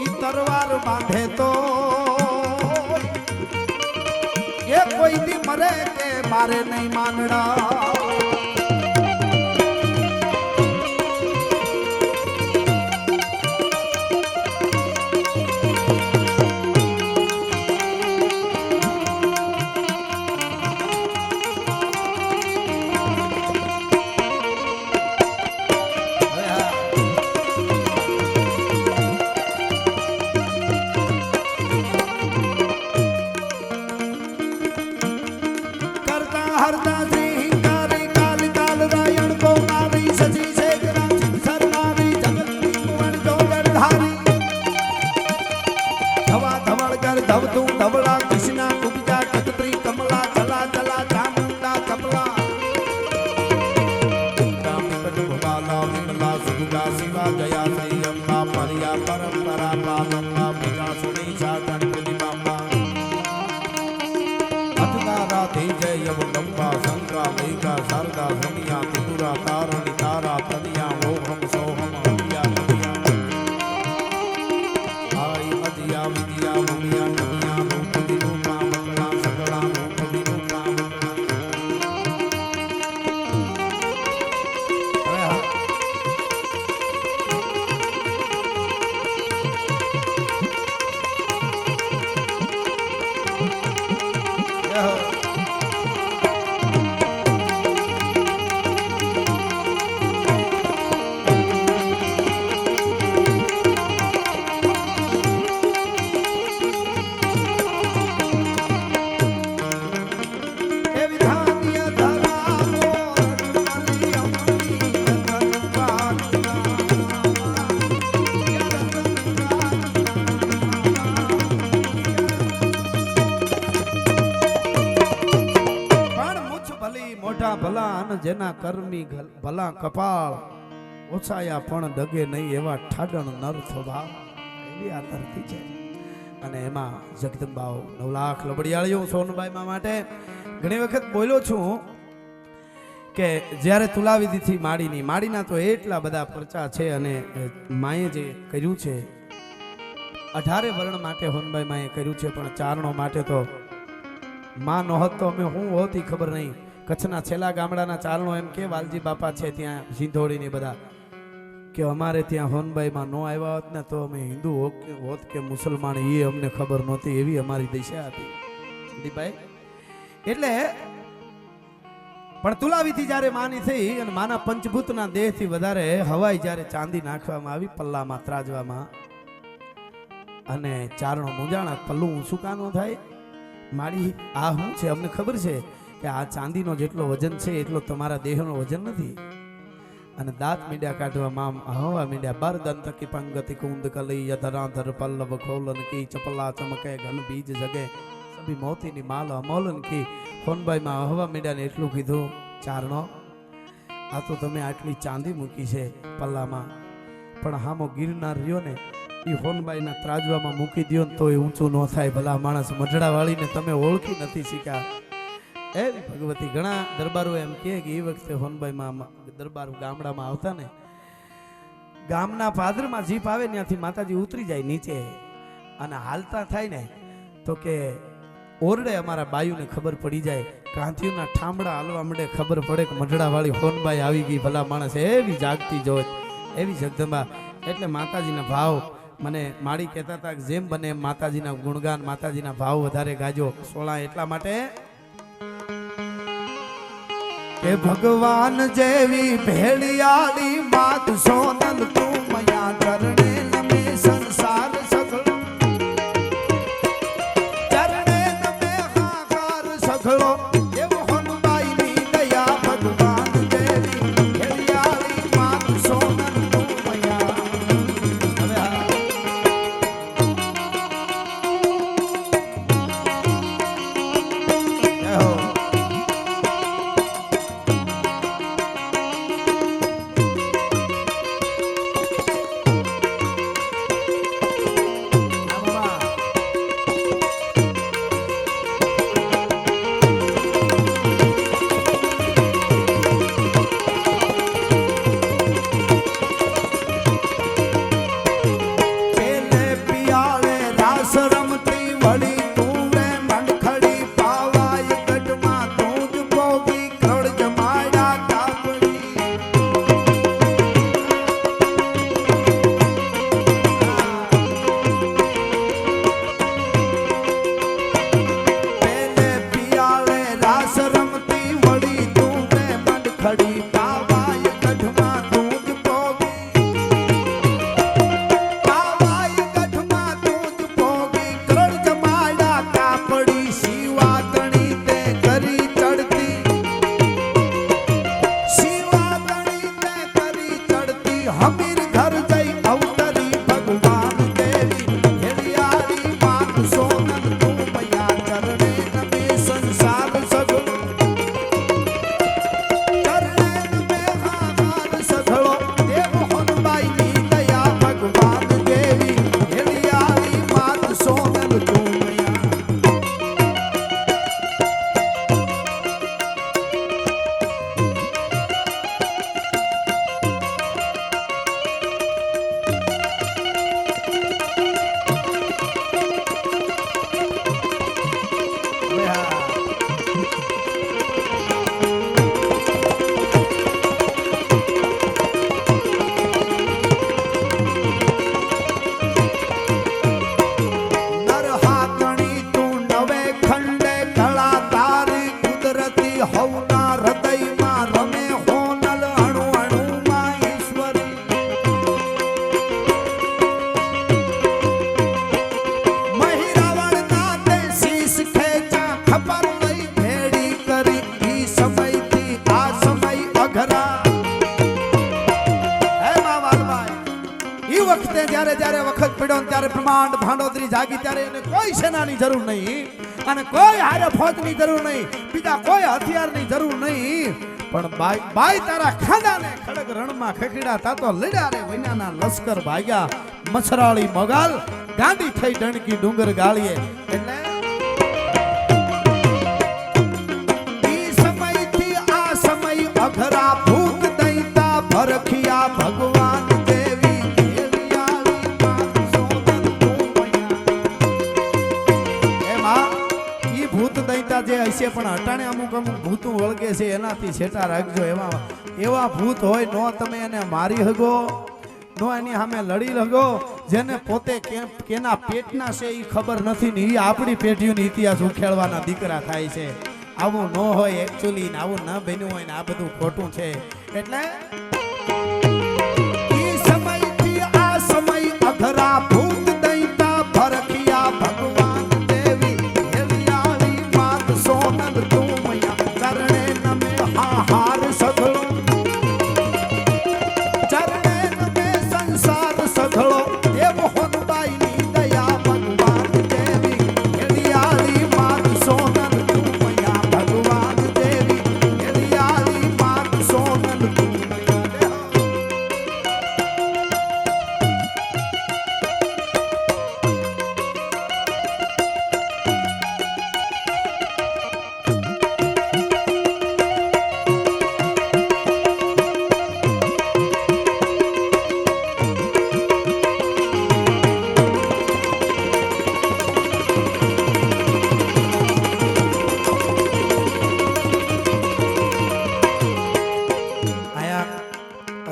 ઈ તરવાર બાંધે તો એ કોઈ દી મરે કે મારે નહીં માનડા. જેના કર્મી ભલા કપાળ ઓછાયા પણ ડગે નહીં એવા ઠાડણ નર સ્વભાવ એવી આ ધરતી છે. અને એમાં જગદંબાઓ 9 લાખ લબડિયાળીઓ સોનબાઈમાં માટે ઘણી વખત બોલ્યો છું કે જ્યારે તુલાવિધિથી માડીના તો એટલા બધા પરચા છે અને માએ જે કર્યું છે 18 વર્ણ માટે હોનબાઈ માએ કર્યું છે, પણ ચારણો માટે તો માં નો હોત તો અમે હું હોત ઈ ખબર નહીં. કચ્છના છેલ્લા ગામડાના ચારણો એમ કે વાલજી બાપા છે ત્યાં સિંધોડીની બધા કે અમારે ત્યાં હોનબાઈમાં નો આવ્યા હોત ને તો અમે હિન્દુ હોત કે મુસલમાન એ અમને ખબર નહોતી, એવી અમારી દિશા હતી દીપાઈ. એટલે પણ તુલાવીથી જ્યારે માની થઈ અને માના પંચભૂતના દેહથી વધારે હવાઈ જ્યારે ચાંદી નાખવામાં આવી પલ્લામાં ત્રાજવામાં અને ચારણો મૂંઝાણા પલ્લું શું કાનો થાય મારી આ શું છે? અમને ખબર છે કે આ ચાંદીનો જેટલો વજન છે એટલો તમારા દેહનો વજન નથી. અને દાંત મીંડ્યા કાઢવામાં હવા મીંડ્યા બર દંતકી પંગતિ કુંદ કલી યધરાધર પલ્લવ ખોલન કી ચપલા ચમકે ઘન બીજ જગે સભી મોતીની માલ અમોલન કી. હોનબાઈમાં હવા મીંડ્યાને એટલું કીધું, ચારણો આ તો તમે આટલી ચાંદી મૂકી છે પલ્લામાં, પણ હામો ગિરનાર રહ્યો ને એ હોનબાઈના ત્રાજવામાં મૂકી દો ને તો એ ઊંચું ન થાય. ભલા માણસ મઢડા વાળીને તમે ઓળખી નથી શીખ્યા. એ ભગવતી ઘણા દરબારો એમ કહે કે એ વખતે હોનબાઈમાં દરબાર ગામડામાં આવતા ને ગામના પાદરમાં જીપ આવે ત્યાંથી માતાજી ઉતરી જાય નીચે અને હાલતા થાય ને તો કે ઓરડે અમારા બાયુને ખબર પડી જાય, કાંતિઓના ઠામડા હાલવા માંડે, ખબર પડે કે મઢડા વાળી હોનબાઈ આવી ગઈ. ભલા માણસ એવી જાગતી જોત એવી જગદંબા. એટલે માતાજીના ભાવ મને માળી કહેતા હતા કે જેમ બને એમ માતાજીના ગુણગાન માતાજીના ભાવ વધારે ગાજો. 16 એટલા માટે કે ભગવાન જેવી ભેળિયાળી માત સોનલ તું મયા ચરણે નમે સંસાર સગળો, ચરણે નમે હાકાર સગળો એવો હોનબાઈની દયા. ભગવાન જેવી ભેળિયાળી માત સોનલ તું મયા. જ્યારે વખત પડ્યો ત્યારે બ્રહ્માંડ ભાંડોદરી જાગી ત્યારે એને કોઈ સેનાની જરૂર નહીં અને કોઈ હારે ફોજની જરૂર નહીં, બીજા કોઈ હથિયારની જરૂર નહીં, પણ બાઈ તારા ખાડાને ખડક રણમાં ખખીડા તાતો લડ્યા રે વિનાના લશ્કર ભાગ્યા મછરાળી મગાલ ગાંડી થઈ ડણકી ડુંગર ગાળીએ એટલે ઈ સમયથી આ સમય અઘરા ભૂત દૈતા ભરખિયા ભગવાન દેવી દેવિયાળી માં સોનલ કોમયા એમાં ઈ ભૂત દૈતા જે હશે પણ અટાણે અમુક ભૂતું વળગે છે એનાથી છેટા રાખજો એવા ભૂત હોય નો તમે એને મારી હગો નો એની સામે લડી લગો જેને પોતે કેના પેટના છે એ ખબર નથી ને એ આપણી પેઢીઓનો ઇતિહાસ ઉખેડવાના દીકરા થાય છે આવું ન હોય એકચ્યુઅલી ને આવું ન બન્યું હોય ને આ બધું ખોટું છે એટલે ઈ સમયથી આ સમય અઘરા ભૂત દૈતા ભરખિયા ભગવાન દેવી દેવિયાળી માત સોનલ તુમયા ચરણે નમે હાહાર સઘળો સઘળો દેવ હોનબાઈની દયા ભગવાન દેવી દેવિયાળી માત સોનલ તુમયા ભગવાન દેવી દેવિયાળી માત સોનલ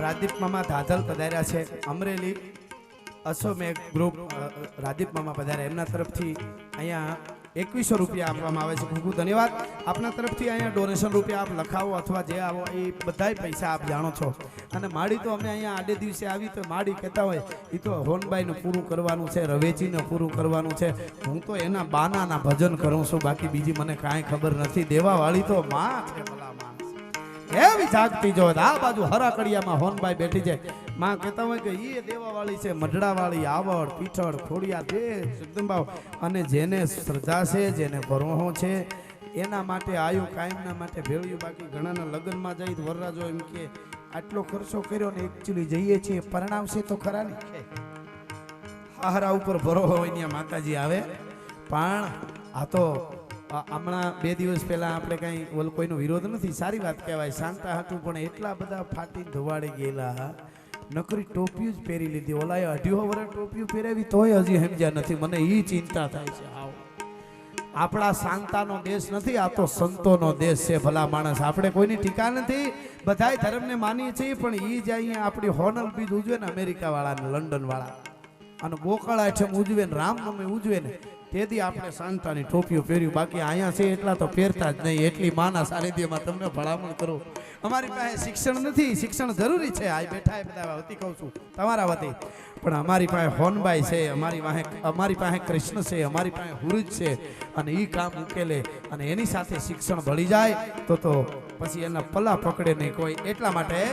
રાદીપ મામા ધાધલ પધાર્યા છે અમરેલી અશ્વમેઘ ગ્રુપ રાદીપ મામા પધાર્યા એમના તરફથી અહીંયા 2100 રૂપિયા આપવામાં આવે છે ખૂબ ખૂબ ધન્યવાદ આપના તરફથી અહીંયા ડોનેશન રૂપિયા આપ લખાવો અથવા જે આવો એ બધાય પૈસા આપ જાણો છો અને માડી તો અમે અહીંયા આડે દિવસે આવી તો માડી કહેતા હોય એ તો હોનબાઈનું પૂરું કરવાનું છે રવેચીનું પૂરું કરવાનું છે હું તો એના બાનાના ભજન કરું છું બાકી બીજી મને કાંઈ ખબર નથી દેવાવાળી તો માં છે ભલા માણસ એવી જાગતી જો આ બાજુ હરાકડિયામાં હોનબાઈ બેઠી છે માં કહેતા હોય કે એ દેવાવાળી છે મઢડાવાળી આવડ પીઠળ ખોડિયા દે જગદંબાઓ અને જેને શ્રદ્ધા છે જેને ભરોહો છે એના માટે આયુ કાયમના માટે ભેળ્યું બાકી ઘણાના લગ્નમાં જઈ વરરાજો એમ કે આટલો ખર્ચો કર્યો ને એકચ્યુઅલી જઈએ છીએ પરણાવશે તો ખરા ને હારા ઉપર ભરોહો હોય ત્યાં માતાજી આવે પણ આ તો હમણાં 2 દિવસ પહેલા આપણે કઈ કોઈનો વિરોધ નથી સારી વાત કહેવાય શાંતા હતું પણ એટલા બધા ફાટી ધોવાડી ગયેલા નકરી ટોપીઓ જ પહેરી લીધી ઓલાએ 2.5 વર્ષ ટોપીઓ પહેરાવી તોય હજી સમજ્યા નથી મને એ ચિંતા થાય છે આવો આપણા શાંતાનો દેશ નથી આ તો સંતોનો દેશ છે ભલા માણસ આપણે કોઈની ટીકા નથી બધાય ધર્મને માનીએ છીએ પણ એ જ અહીંયા આપણી હોનલ બીજ ઉજવે ને અમેરિકા વાળા ને લંડન વાળા અને ગોકળા એઠમ ઉજવે ને રામનવમી ઉજવે ને તેથી આપણે શાંતાની ટોપીઓ પહેર્યું બાકી અહીંયા છે એટલા તો પહેરતા જ નહીં એટલી માના સાનિધ્યમાં તમને ભલામણ કરું અમારી પાસે શિક્ષણ નથી શિક્ષણ જરૂરી છે આ બેઠા એ બધા વતી કહું છું તમારા વતી પણ અમારી પાસે હોનબાઈ છે અમારી પાસે કૃષ્ણ છે અમારી પાસે હુરુજ છે અને એ કામ ઉકેલે અને એની સાથે શિક્ષણ ભળી જાય તો પછી એના પલ્લા પકડે નહીં કોઈ એટલા માટે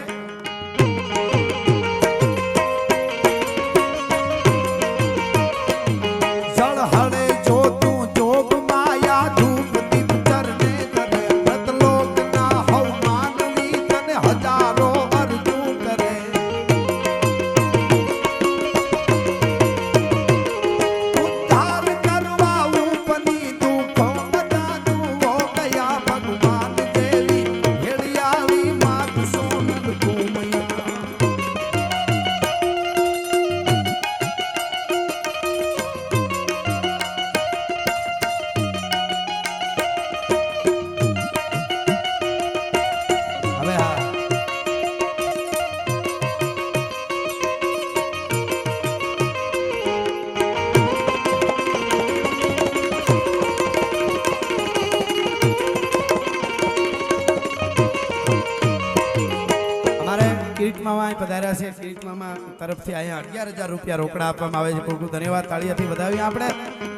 પધાર્યા છે કિરીટ મામા તરફથી અહીંયા 11,000 રૂપિયા રોકડા આપવામાં આવે છે ખૂબ ખૂબ ધન્યવાદ તાળીઓથી વધાવીએ આપણે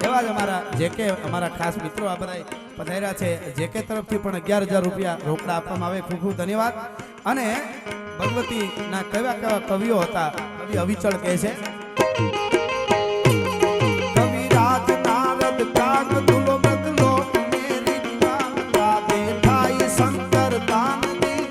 એવા જ અમારા જેકે અમારા ખાસ મિત્રો આ બધા પધાર્યા છે જેકે તરફથી પણ 11,000 રૂપિયા રોકડા આપવામાં આવે ખૂબ ખૂબ ધન્યવાદ અને ભગવતીના કેવા કવિઓ હતા કવિ અવિચળ કહે છે કવિરાજ નારદ કાગ દુલો મદલો મેરી રાધે થાય શંકર દાન દી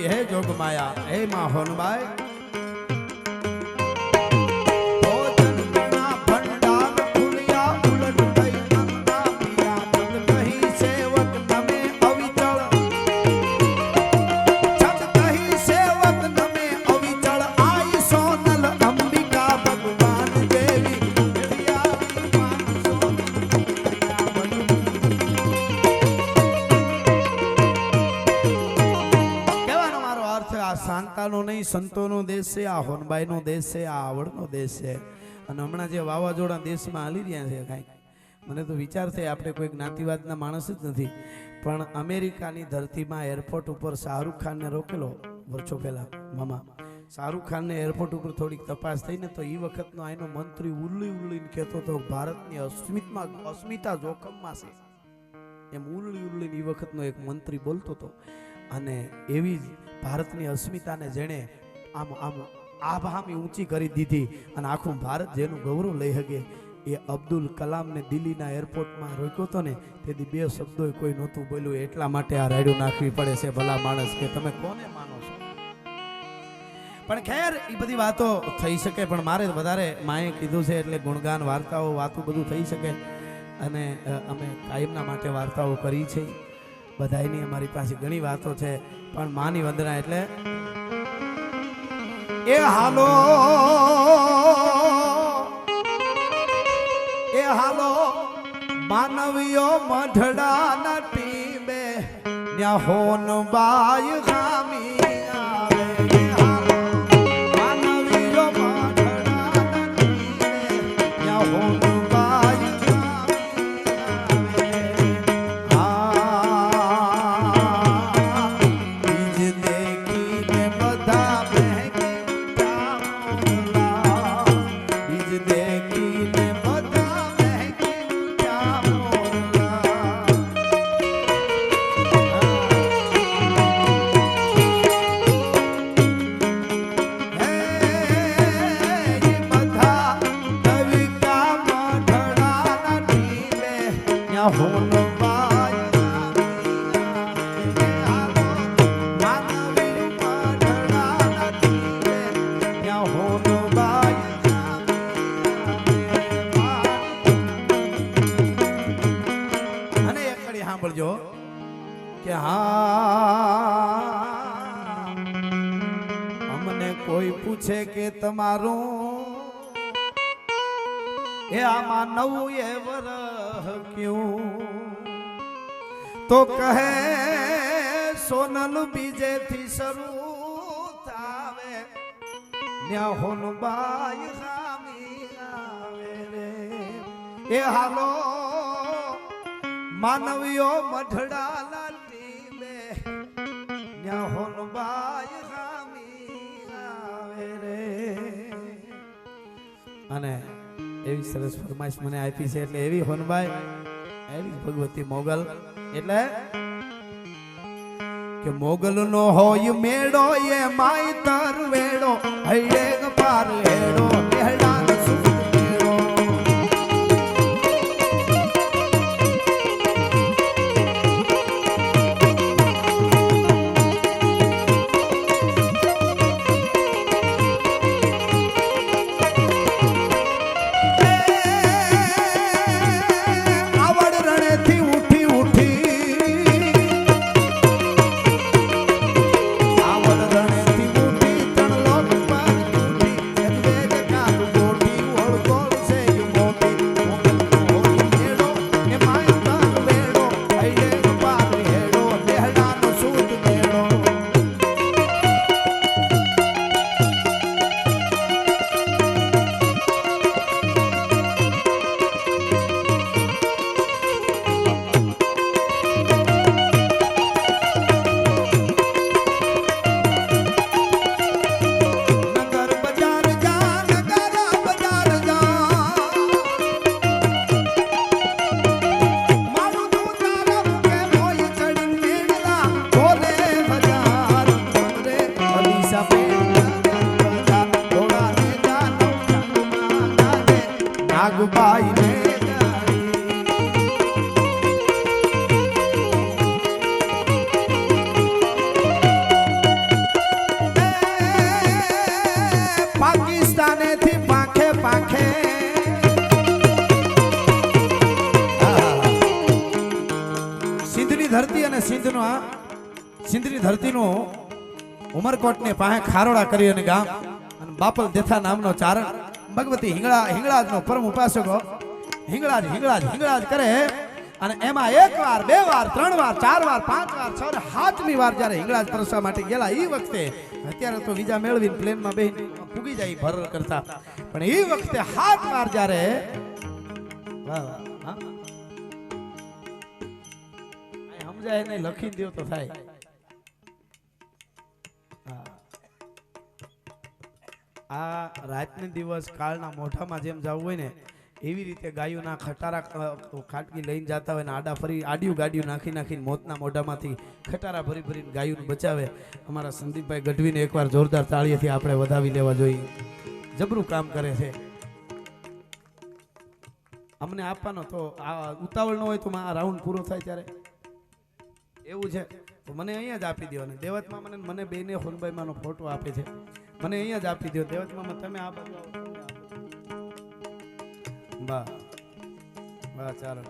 હે જોગમાયા હે માં હોનબાઈ શાંતાનો નહીં સંતોનો દેશ છે આ હોનબાઈનો દેશ છે આ આવડનો દેશ છે અને હમણાં જે વાવાઝોડા દેશમાં હાલી રહ્યા છે કાંઈક મને તો વિચાર થાય આપણે કોઈ જ્ઞાતિવાદના માણસ જ નથી પણ અમેરિકાની ધરતીમાં એરપોર્ટ ઉપર શાહરૂખ ખાનને રોકેલો વર્ષો પહેલા મામા શાહરૂખ ખાનને એરપોર્ટ ઉપર થોડીક તપાસ થઈ ને તો એ વખતનો આનો મંત્રી ઉલ્લીને કહેતો હતો ભારતની અસ્મિતા જોખમમાં છે એમ ઉલ્લીને એ વખતનો એક મંત્રી બોલતો હતો અને એવી જ ભારતની અસ્મિતાને જેણે આમ આભામી ઊંચી કરી દીધી અને આખું ભારત જેનું ગૌરવ લઈ શકે એ અબ્દુલ કલામને દિલ્હીના એરપોર્ટમાં રોક્યો હતો ને તેથી બે શબ્દોએ કોઈ નહોતું બોલ્યું એટલા માટે આ રાયડું નાખવી પડે છે ભલા માણસ કે તમે કોને માનો છો પણ ખેર એ બધી વાતો થઈ શકે પણ મારે વધારે માએ કીધું છે એટલે ગુણગાન વાર્તાઓ વાતો બધું થઈ શકે અને અમે કાયમના માટે વાર્તાઓ કરી છે બધાયની અમારી પાસે ઘણી વાતો છે પણ માની વંદના એટલે એ હાલો માનવીઓ મઢડાના ટીમે ન્યા હોન બાય ખામી આવે માનવીઓ મઢડાના ટીમે ન્યા હોન કે હા અમને કોઈ પૂછે કે તમારું એ આમાં નવું એ વરહ ક્યું તો કહે સોનલ બીજેથી શરૂ થાવે ન્યા હોનબાઈ ખામી આવે રે એ હાલો માનવીઓ મઢડાના ટીમે ન્યા હોનબાઈ ખામી આવે રે અને એવી સરસ ફરમાઈશ મને આપી છે એટલે એવી હોનબાઈ એવી ભગવતી મોગલ એટલે કે મોગલ નો હોય મેળો એ માઈતર વેડો હૈડે પાર હેડો હેડા નાગબાઈ ને કીધું આ સિંધની ધરતીનું ઉમરકોટની પાસે ખારોડા કરી અને ગામ અને બાપલ દેથા નામનો ચારણ ભગવતી હિંગળાજનો પરમ ઉપાસકો હિંગળાજ કરે અને એમાં એક વાર બે વાર ત્રણ વાર ચાર વાર પાંચ વાર છ ને સાતમી વાર જ્યારે હિંગળાજ પરસવા માટે ગયેલા એ વખતે અત્યારે તો વિઝા મેળવીને પ્લેનમાં બેહીને પૂગી જાય ભર કરતા પણ એ વખતે 7 વાર જ્યારે સમજાય નહીં લખી દો તો થાય આ રાતને દિવસ કાળના મોઢામાં જેમ જવું હોય ને એવી રીતે ગાયોના ખટારા ખાટકી લઈને જતા હોય ને આડિયું ગાડિયું નાખીને મોતના મોઢામાંથી ખટારા ભરીને ગાયોને બચાવે અમારા સંદીપભાઈ ગઢવીને એકવાર જોરદાર તાળીએથી આપણે વધાવી લેવા જોઈએ જબરું કામ કરે છે અમને આપવાનો તો આ ઉતાવળ ન હોય તો આ રાઉન્ડ પૂરો થાય ત્યારે એવું છે તો મને અહીંયા જ આપી દો અને દેવતમાં મને બેને હોનભાઈમાંનો ફોટો આપે છે મને અહીંયા જ આપી દો દેવતમાં તમે આ બાજુ વાહ વાહ ચાલો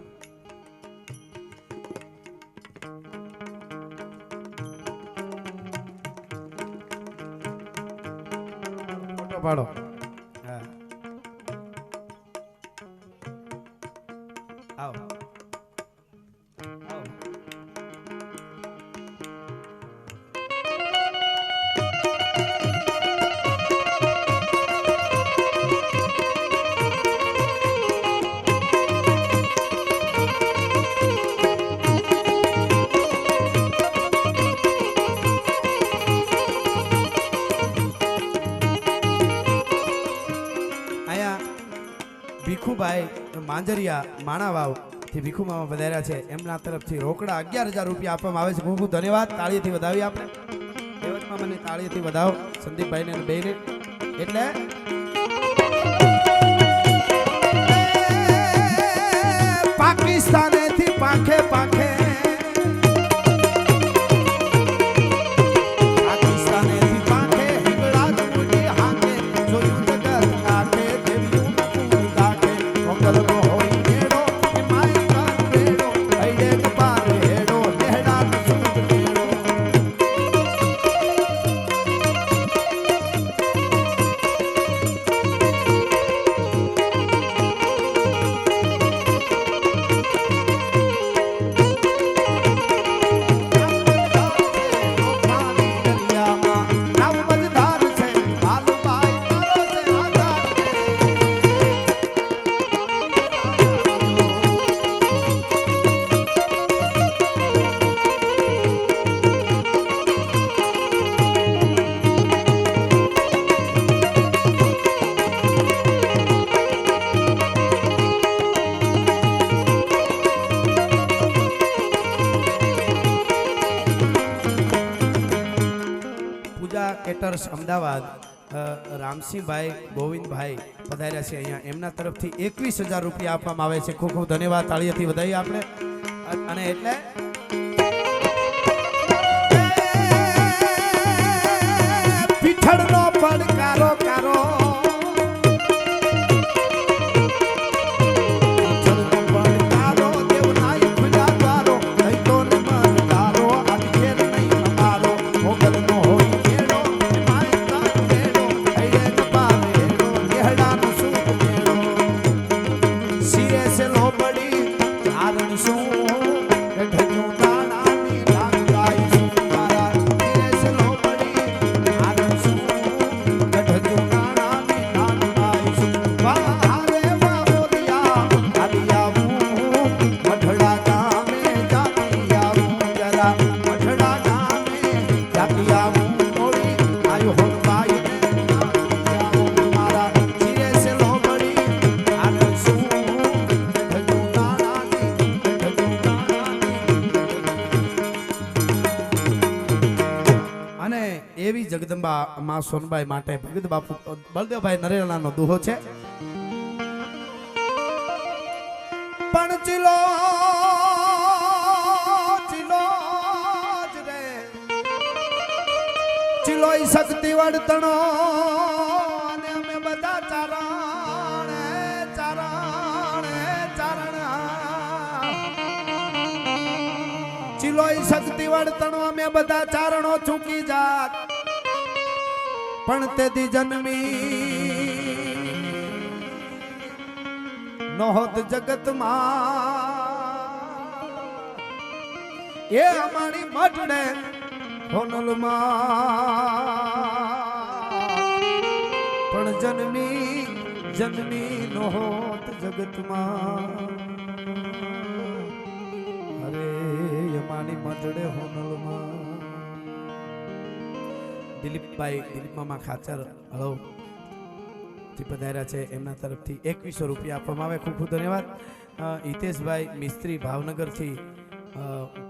ફોટો પાડો હા આવો ભીખુભાઈ માંજરિયા માણાવાવ થી ભીખુ મામા પધાર્યા છે એમના તરફથી રોકડા 11,000 રૂપિયા આપવામાં આવે છે ખૂબ ખૂબ ધન્યવાદ તાળીથી વધાવી આપણે દેવતમાં મને તાળીથી વધાવો સંદીપભાઈને અને બેને એટલે પાકિસ્તાનેથી પાંખે કેટર્સ અમદાવાદ રામસિંહભાઈ ગોવિંદભાઈ પધાર્યા છે અહીંયા એમના તરફથી 21,000 રૂપિયા આપવામાં આવે છે ખૂબ ખૂબ ધન્યવાદ તાળીઓથી વધાવીએ આપણે અને એટલે પીઠળનો પડકારો કારો એવી જગદંબા માં સોનબાઈ માટે ભગત બાપુ બળદેવભાઈ નરેલાનો દુહો છે પણ ચિલો રે ચિલો ઈ શક્તિ વર્તણો અને અમે બધા ચારણ ચિલો ઈ શક્તિ વર્તણો અમે બધા ચારણો ચૂકી જાત પણ તેથી જન્મી નહોત જગતમાં એ અમારી મઠડે હોનલમાં પણ જન્મી જન્મી નહોત જગતમાં અરે અમારી મઠડે હોનલમાં દિલીપ મામા ખાચર હળો પધાર્યા છે એમના તરફથી 2100 રૂપિયા આપવામાં આવે. ખૂબ ખૂબ ધન્યવાદ. હિતેશભાઈ મિસ્ત્રી ભાવનગરથી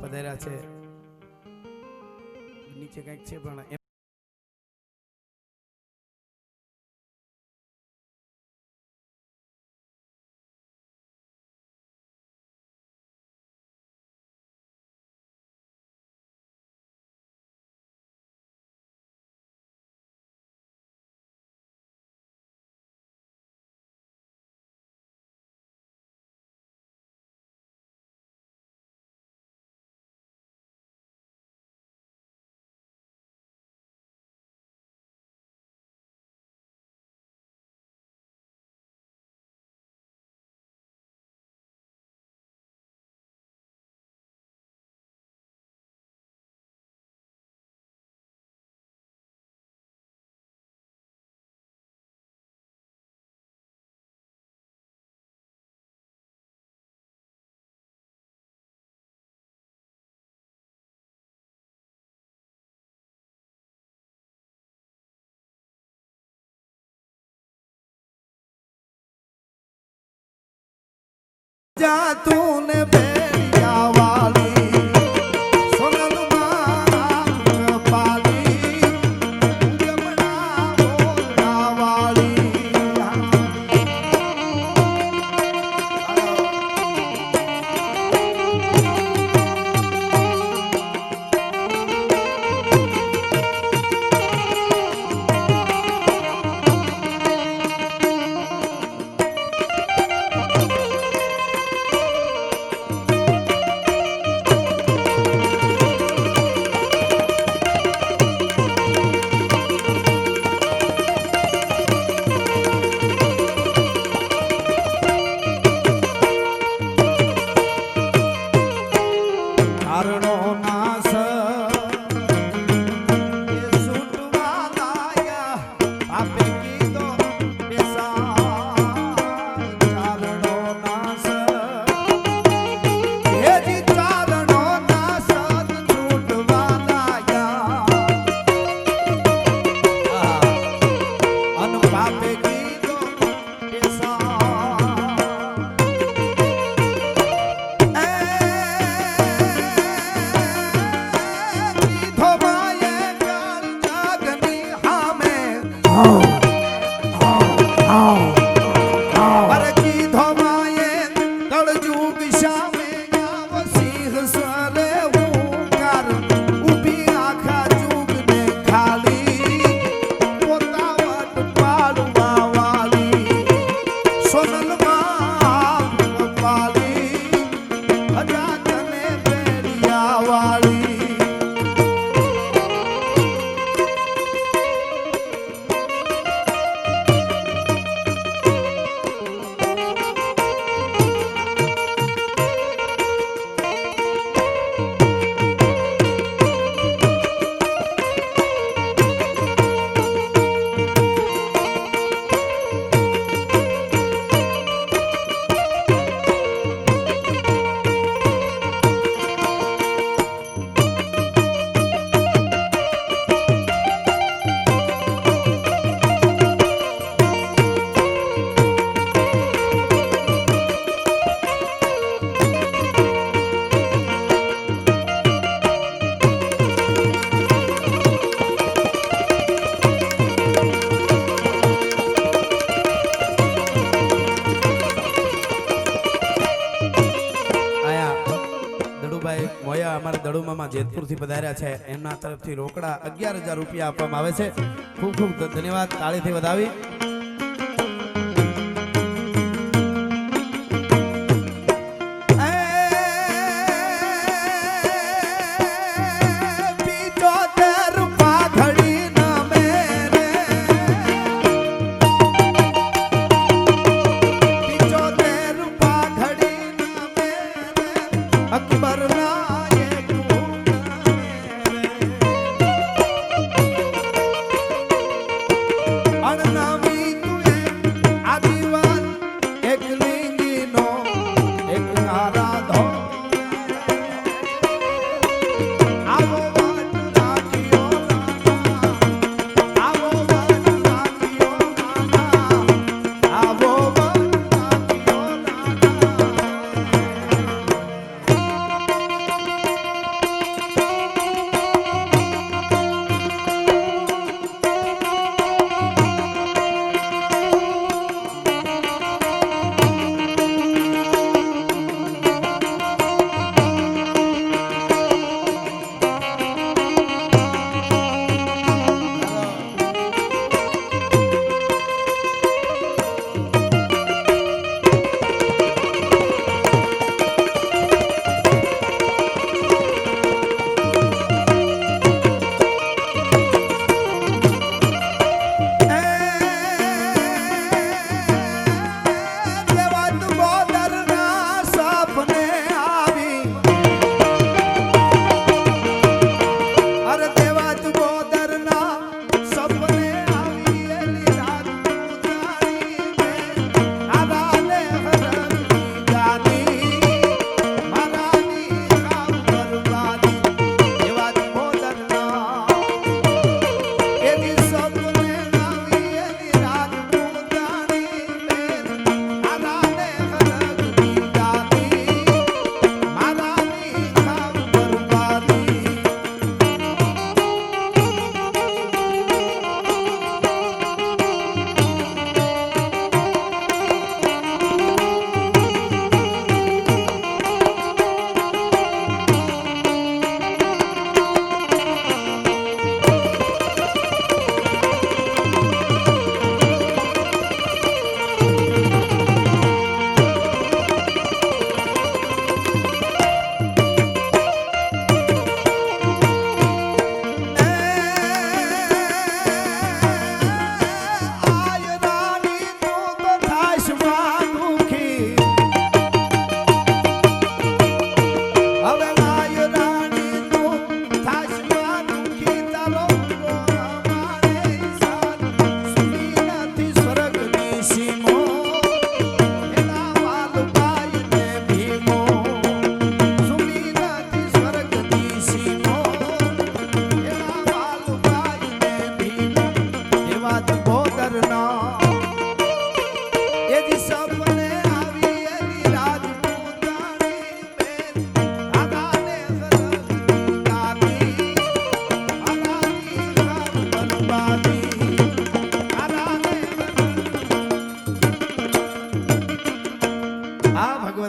પધાર્યા છે. નીચે કંઈક છે પણ જા તૂને બેરિયા વાલી સોનલમાં પાલી જમણા બોલા વાલી દડુમામાં જેતપુરથી પધાર્યા છે એમના તરફથી રોકડા 11,000 રૂપિયા આપવામાં આવે છે. ખૂબ ખૂબ ધન્યવાદ. તાળીથી વધાવી.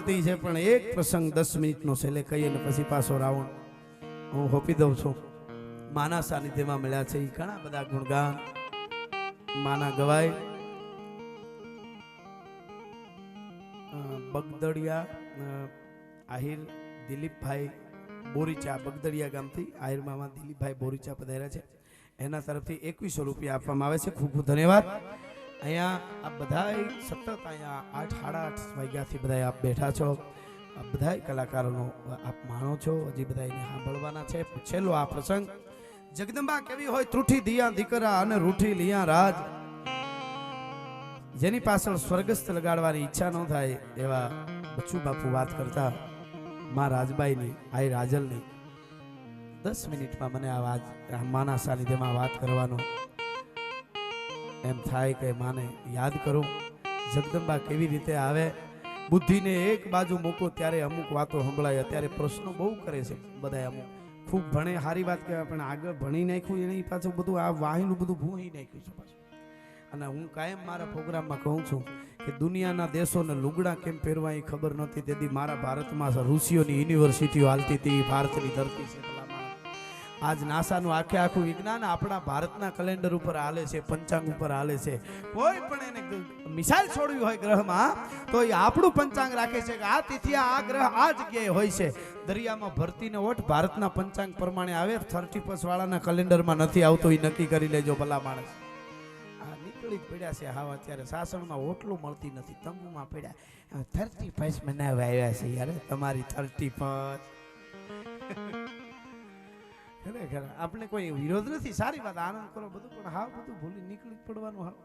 ગણતરી છે પણ એક પ્રસંગ 10 મિનિટનો છેલ્લે કહી અને પછી પાછો રાઉન્ડ હું હોપી દઉં છું. માના સાનિધ્યમાં મળ્યા છે એ ઘણા બધા ગુણગાન માના ગવાય. બગદડિયા આહિર દિલીપભાઈ બોરીચા, બગદડિયા ગામથી આહિર મામા દિલીપભાઈ બોરીચા પધાર્યા છે. એના તરફથી 2100 રૂપિયા આપવામાં આવે છે. ખૂબ ખૂબ ધન્યવાદ. અહીંયા આ બધા સતત અહીંયા 8:30 વાગ્યાથી બધા આપ બેઠા છો. આ બધા કલાકારોનો આપ માણો છો. હજી બધા એને સાંભળવાના છે. છેલ્લો આ પ્રસંગ જગદંબા કેવી હોય ત્રુઠી દિયા દીકરા અને રૂઠી લિયા રાજ. જેની પાછળ સ્વર્ગસ્થ લગાડવાની ઈચ્છા ન થાય એવા બચ્ચુ બાપુ વાત કરતા માં રાજબાઈની આઈ રાજલની 10 મિનિટમાં મને આ વાત માના સાનિધ્યમાં વાત કરવાનો એમ થાય કે માને યાદ કરું. જગદંબા કેવી રીતે આવે, બુદ્ધિને એક બાજુ મૂકો ત્યારે અમુક વાતો સંભળાય. અત્યારે પ્રશ્નો બહુ કરે છે બધા, અમુક ખૂબ ભણે સારી વાત કહેવાય પણ આગળ ભણી નાખ્યું એની પાછું બધું આ વાહીનું બધું ભૂહી નાખ્યું છે પાછું. અને હું કાયમ મારા પ્રોગ્રામમાં કહું છું કે દુનિયાના દેશોને લુગડા કેમ પહેરવા એ ખબર નહોતી તેથી મારા ભારતમાં ઋષિઓની યુનિવર્સિટીઓ હાલતી હતી. ભારતની ધરતી છે. આજ નાસાનું આખું વિજ્ઞાન આપણા ભારતના કેલેન્ડર ઉપર હાલે છે, પંચાંગ ઉપર હાલે છે. કોઈ પણ એને મિસાઇલ છોડવી હોય ગ્રહમાં તો એ આપણું પંચાંગ રાખે છે કે આ તિથિ આ ગ્રહ આ જગ્યાએ હોય છે. દરિયામાં ભરતીને ઓઠ ભારતના પંચાંગ પ્રમાણે આવે, 31 વાળાના કેલેન્ડરમાં નથી આવતો. એ નક્કી કરી લેજો ભલા માણસ. નીકળી પડ્યા છે હાવ. અત્યારે સાસણમાં ઓટલું મળતી નથી, તંબુમાં પડ્યા 31 મનાવવા આવ્યા છે યાર. તમારી 31 ખરેખર આપણે કોઈ વિરોધ નથી, સારી વાત, આનંદ કરો બધું, પણ હાવ બધું ભૂલી નીકળી પડવાનું. હાવ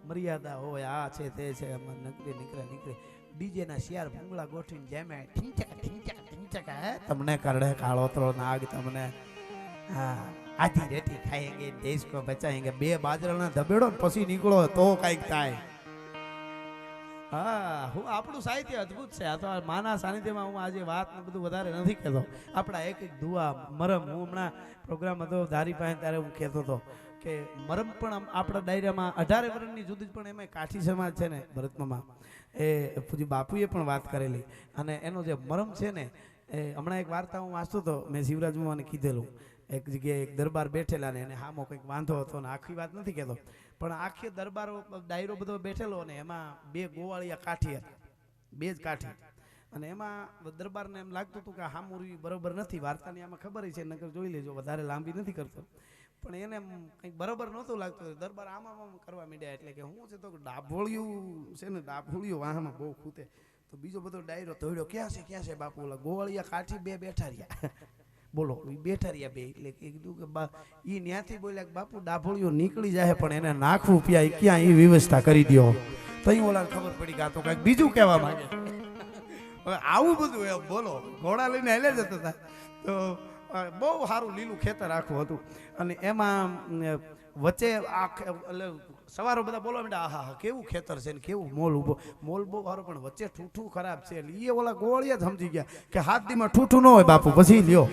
મર્યાદા હોય, આ છે તે છે, નીકળે ડીજે ના શિયાર ભૂંગળા ગોઠવીને જેમે ઠીંચક તમને કરડે કાળોતરો નાગ તમને. હા આધી રેતી ખાएंगे देश को बचाएंगे. 2 બાજરાના ધબેડો પછી નીકળો તો કઈક થાય. હા હું આપણું સાહિત્ય અદ્ભુત છે. આ તો માના સાનિધ્યમાં હું આજે વાત ને બધું વધારે નથી કહેતો. આપણા એક દુઆ મરમ, હું હમણાં પ્રોગ્રામ હતો ધારી પાસે ત્યારે હું કહેતો હતો કે મરમ પણ આપણા ડાયરામાં 18 વર્ષની જુદી, પણ એમાં કાઠી સમાજ છે ને ભરતમાં, એ પૂજી બાપુએ પણ વાત કરેલી. અને એનો જે મરમ છે ને એ હમણાં એક વાર્તા હું વાંચતો હતો, મેં શિવરાજ મામાને કીધેલું. એક જગ્યાએ એક દરબાર બેઠેલા ને એને હામો કંઈક વાંધો હતો ને આખી વાત નથી કહેતો, પણ આખી દરબારો ડાયરો બધો બેઠેલો ને એમાં 2 ગોવાળિયા કાઠી હતા, 2 જ કાઠી. અને એમાં દરબારને એમ લાગતું હતું કે હામુરી બરોબર નથી. વાર્તાની આમાં ખબર છે, નકર જોઈ લેજો, વધારે લાંબી નથી કરતો. પણ એને કંઈક બરોબર નહોતું લાગતું. દરબાર આમાં કરવા માંડ્યા. એટલે કે હું છે તો ડાભોળિયું છે ને, ડાભોળિયું વાહમાં બહુ ખૂતે. તો બીજો બધો ડાયરો તોડ્યો, ક્યાં છે બાપુ? ઓલા ગોવાળિયા કાઠી 2 બેઠા રહ્યા. બોલો બેઠા રહ્યા 2. એટલે કીધું કે એ ન્યાથી બોલ્યા કે બાપુ ડાભોળિયો નીકળી જાય પણ એને નાખવું પ્યા ક્યાં, એ વ્યવસ્થા કરી દો. તો અહીં ઓલા ખબર પડી કે આ તો કંઈક બીજું કહેવા માંગે. હવે આવું બધું એમ બોલો, ઘોડા લઈને હેલે જતા હતા. તો બહુ સારું લીલું ખેતર આખું હતું. અને એમાં વચ્ચે એટલે સવારો બધા બોલવા માંડ્યા, આહા કેવું ખેતર છે ને કેવું મોલ ઊભો. મોલ બહુ સારો પણ વચ્ચે ઠૂઠું ખરાબ છે. એટલે એ ઓલા ગોળિયા જ સમજી ગયા કે 7 દીમાં ઠૂઠું ન હોય બાપુ, પછી લ્યો.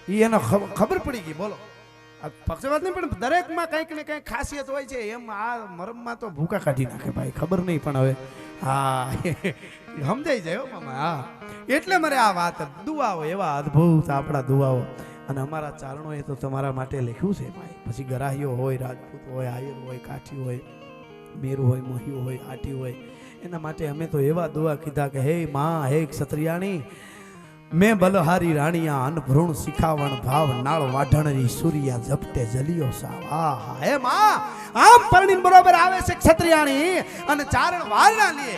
એ એને ખબર પડી ગઈ. બોલો પક્ષપાત નહીં, પણ દરેકમાં કંઈક ને કંઈક ખાસિયત હોય છે. એમ આ મરમમાં તો ભૂકા કાઢી નાખે ભાઈ, ખબર નહીં. પણ હવે હા સમજાઈ જાય મામા. હા એટલે મારે આ વાત દુઆઓ એવા અદ્ભુત આપણા દુઆઓ. અને અમારા ચારણોએ તો તમારા માટે લખ્યું છે ભાઈ. પછી ગરાહીઓ હોય, રાજપૂત હોય, આયર હોય, કાઠી હોય, મેરુ હોય, મોહિયું હોય, આટી હોય, એના માટે અમે તો એવા દુઆ કીધા કે હે માં, હે ક્ષત્રિયાણી, મેં બલહારી રાણીયા અન ભ્રૂણ શિખાવણ ભાવ નાળ વાઢણરી સૂર્યા ઝપટે જલિયો સાવ. આહા હે માં, આમ પરણીન બરોબર આવે છે ક્ષત્રિયાણી અને ચારણ વારણા લે.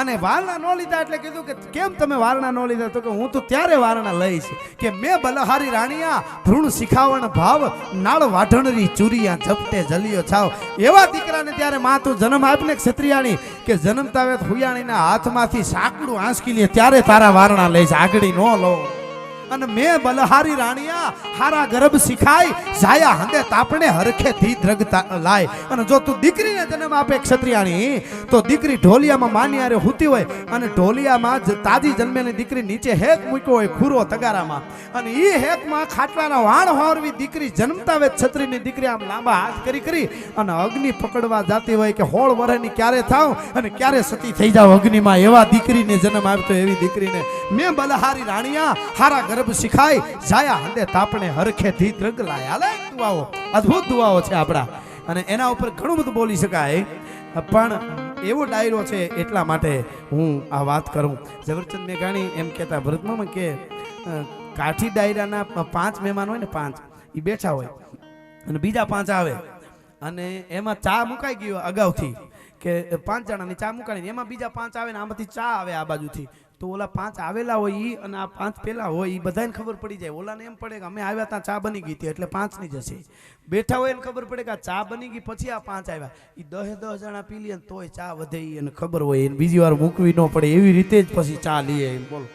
અને વારણા ન લીધા એટલે કીધું કે કેમ તમે વારણા ન લીધા? તો કે હું તો ત્યારે વારણા લઈશ કે મેં બલહારી રાણીયા ભ્રૂણ શિખાવણ ભાવ નાળ વાઢણરી ચૂરિયા ઝપટે જલિયો છાવ. એવા દીકરાને ત્યારે માં તું જન્મ આપને ક્ષત્રિયાણી કે જન્મતા હુયાણીના હાથમાંથી સાંકડું આંસકી લે ત્યારે તારા વારણા લઈશ, આગળી ન લો. અને મેં બલહારી રાણિયા હારા ગર્ભ શીખાય જાયા હંદે તાપણે હરખે ધી દ્રગ લાય. અને જો તું દીકરીને જન્મ આપે ક્ષત્રિયાણી તો દીકરી ઢોલિયામાં માન્યારે હુતી હોય અને ઢોલિયામાં તાજી જન્મેલી દીકરી નીચે હેક મૂક્યો હોય ખૂરો તગારામાં અને ઈ હેકમાં ખાટલાના વાણ હોરવી દીકરી જન્મતા હોય છત્રીની દીકરી આમ લાંબા હાથ કરી કરી અને અગ્નિ પકડવા જાતી હોય કે 16 વર્ષની ક્યારે થાવ અને ક્યારે સતી થઈ જાવ અગ્નિમાં, એવા દીકરીને જન્મ આપતો એવી દીકરીને મેં બલહારી રાણિયા હારા ગર્ભ શીખાય જાયા હંદે તાપણે હરખે ધી દ્રગ લાય. હાલે દુઆઓ, અદ્ભુત દુઆઓ છે આપણા અને એના ઉપર ઘણું બધું બોલી શકાય, પણ એવો ડાયરો છે એટલા માટે હું આ વાત કરું. ઝવેરચંદ મેઘાણી એમ કહેતા ભરતમાં કે કાઠી ડાયરાના 5 મહેમાન હોય ને 5 એ બેઠા હોય અને બીજા 5 આવે અને એમાં ચા મુકાઈ ગયો અગાઉથી કે 5 જણાની ચા મુકાણી, એમાં બીજા 5 આવે ને આમાંથી ચા આવે આ બાજુથી, તો ઓલા 5 આવેલા હોય ઈ અને આ 5 પેલા હોય ઈ બધાને ખબર પડી જાય. ઓલાને એમ પડે કે અમે આવ્યા ત્યાં ચા બની ગઈ હતી એટલે 5 ની જશે. બેઠા હોય એને ખબર પડે કે આ ચા બની ગઈ પછી આ 5 આવ્યા, ઈ 10 જણા પી લે તોય ચા વધે એને ખબર હોય, એને બીજી વાર મૂકવી ન પડે એવી રીતે જ પછી ચા લઈએ એમ બોલો.